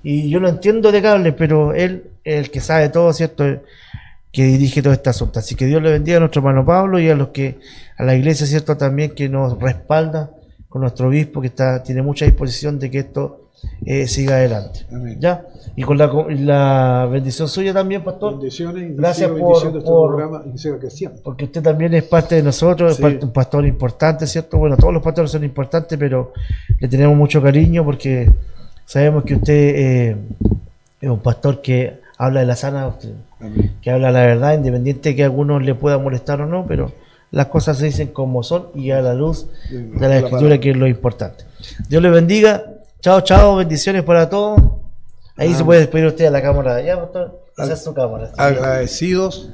y yo no entiendo de cables, pero él es el que sabe todo, ¿cierto?, que dirige todo este asunto. Así que Dios le bendiga a nuestro hermano Pablo y a la iglesia, ¿cierto?, también, que nos respalda con nuestro obispo que tiene mucha disposición de que esto siga adelante. Amén. ¿Ya? Y con la bendición suya también, pastor. Bendiciones y Gracias siga por- bendiciendo este por- programa y que siga creciendo. Porque usted también es parte de nosotros, Sí. un pastor importante, ¿cierto? Bueno, todos los pastores son importantes, pero le tenemos mucho cariño porque sabemos que usted es un pastor que habla de la sana doctrina, Amén. que habla la verdad, independiente de que a algunos le pueda molestar o no, pero las cosas se dicen como son y a la luz de la escritura, palabra. que es lo importante. Dios le bendiga. Chao, chao, bendiciones para todos. Ahí se puede despedir usted a la cámara. Ya, pastor, esa es su cámara. Agradecidos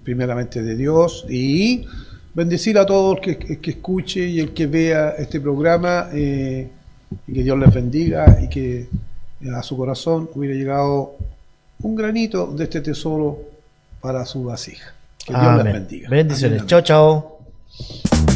primeramente de Dios y bendecir a todos el que escuche y el que vea este programa y que Dios les bendiga y que a su corazón hubiera llegado un granito de este tesoro para su vasija. Que Dios les Amén. bendiga. Bendiciones. Amén, Chao, amén. chao.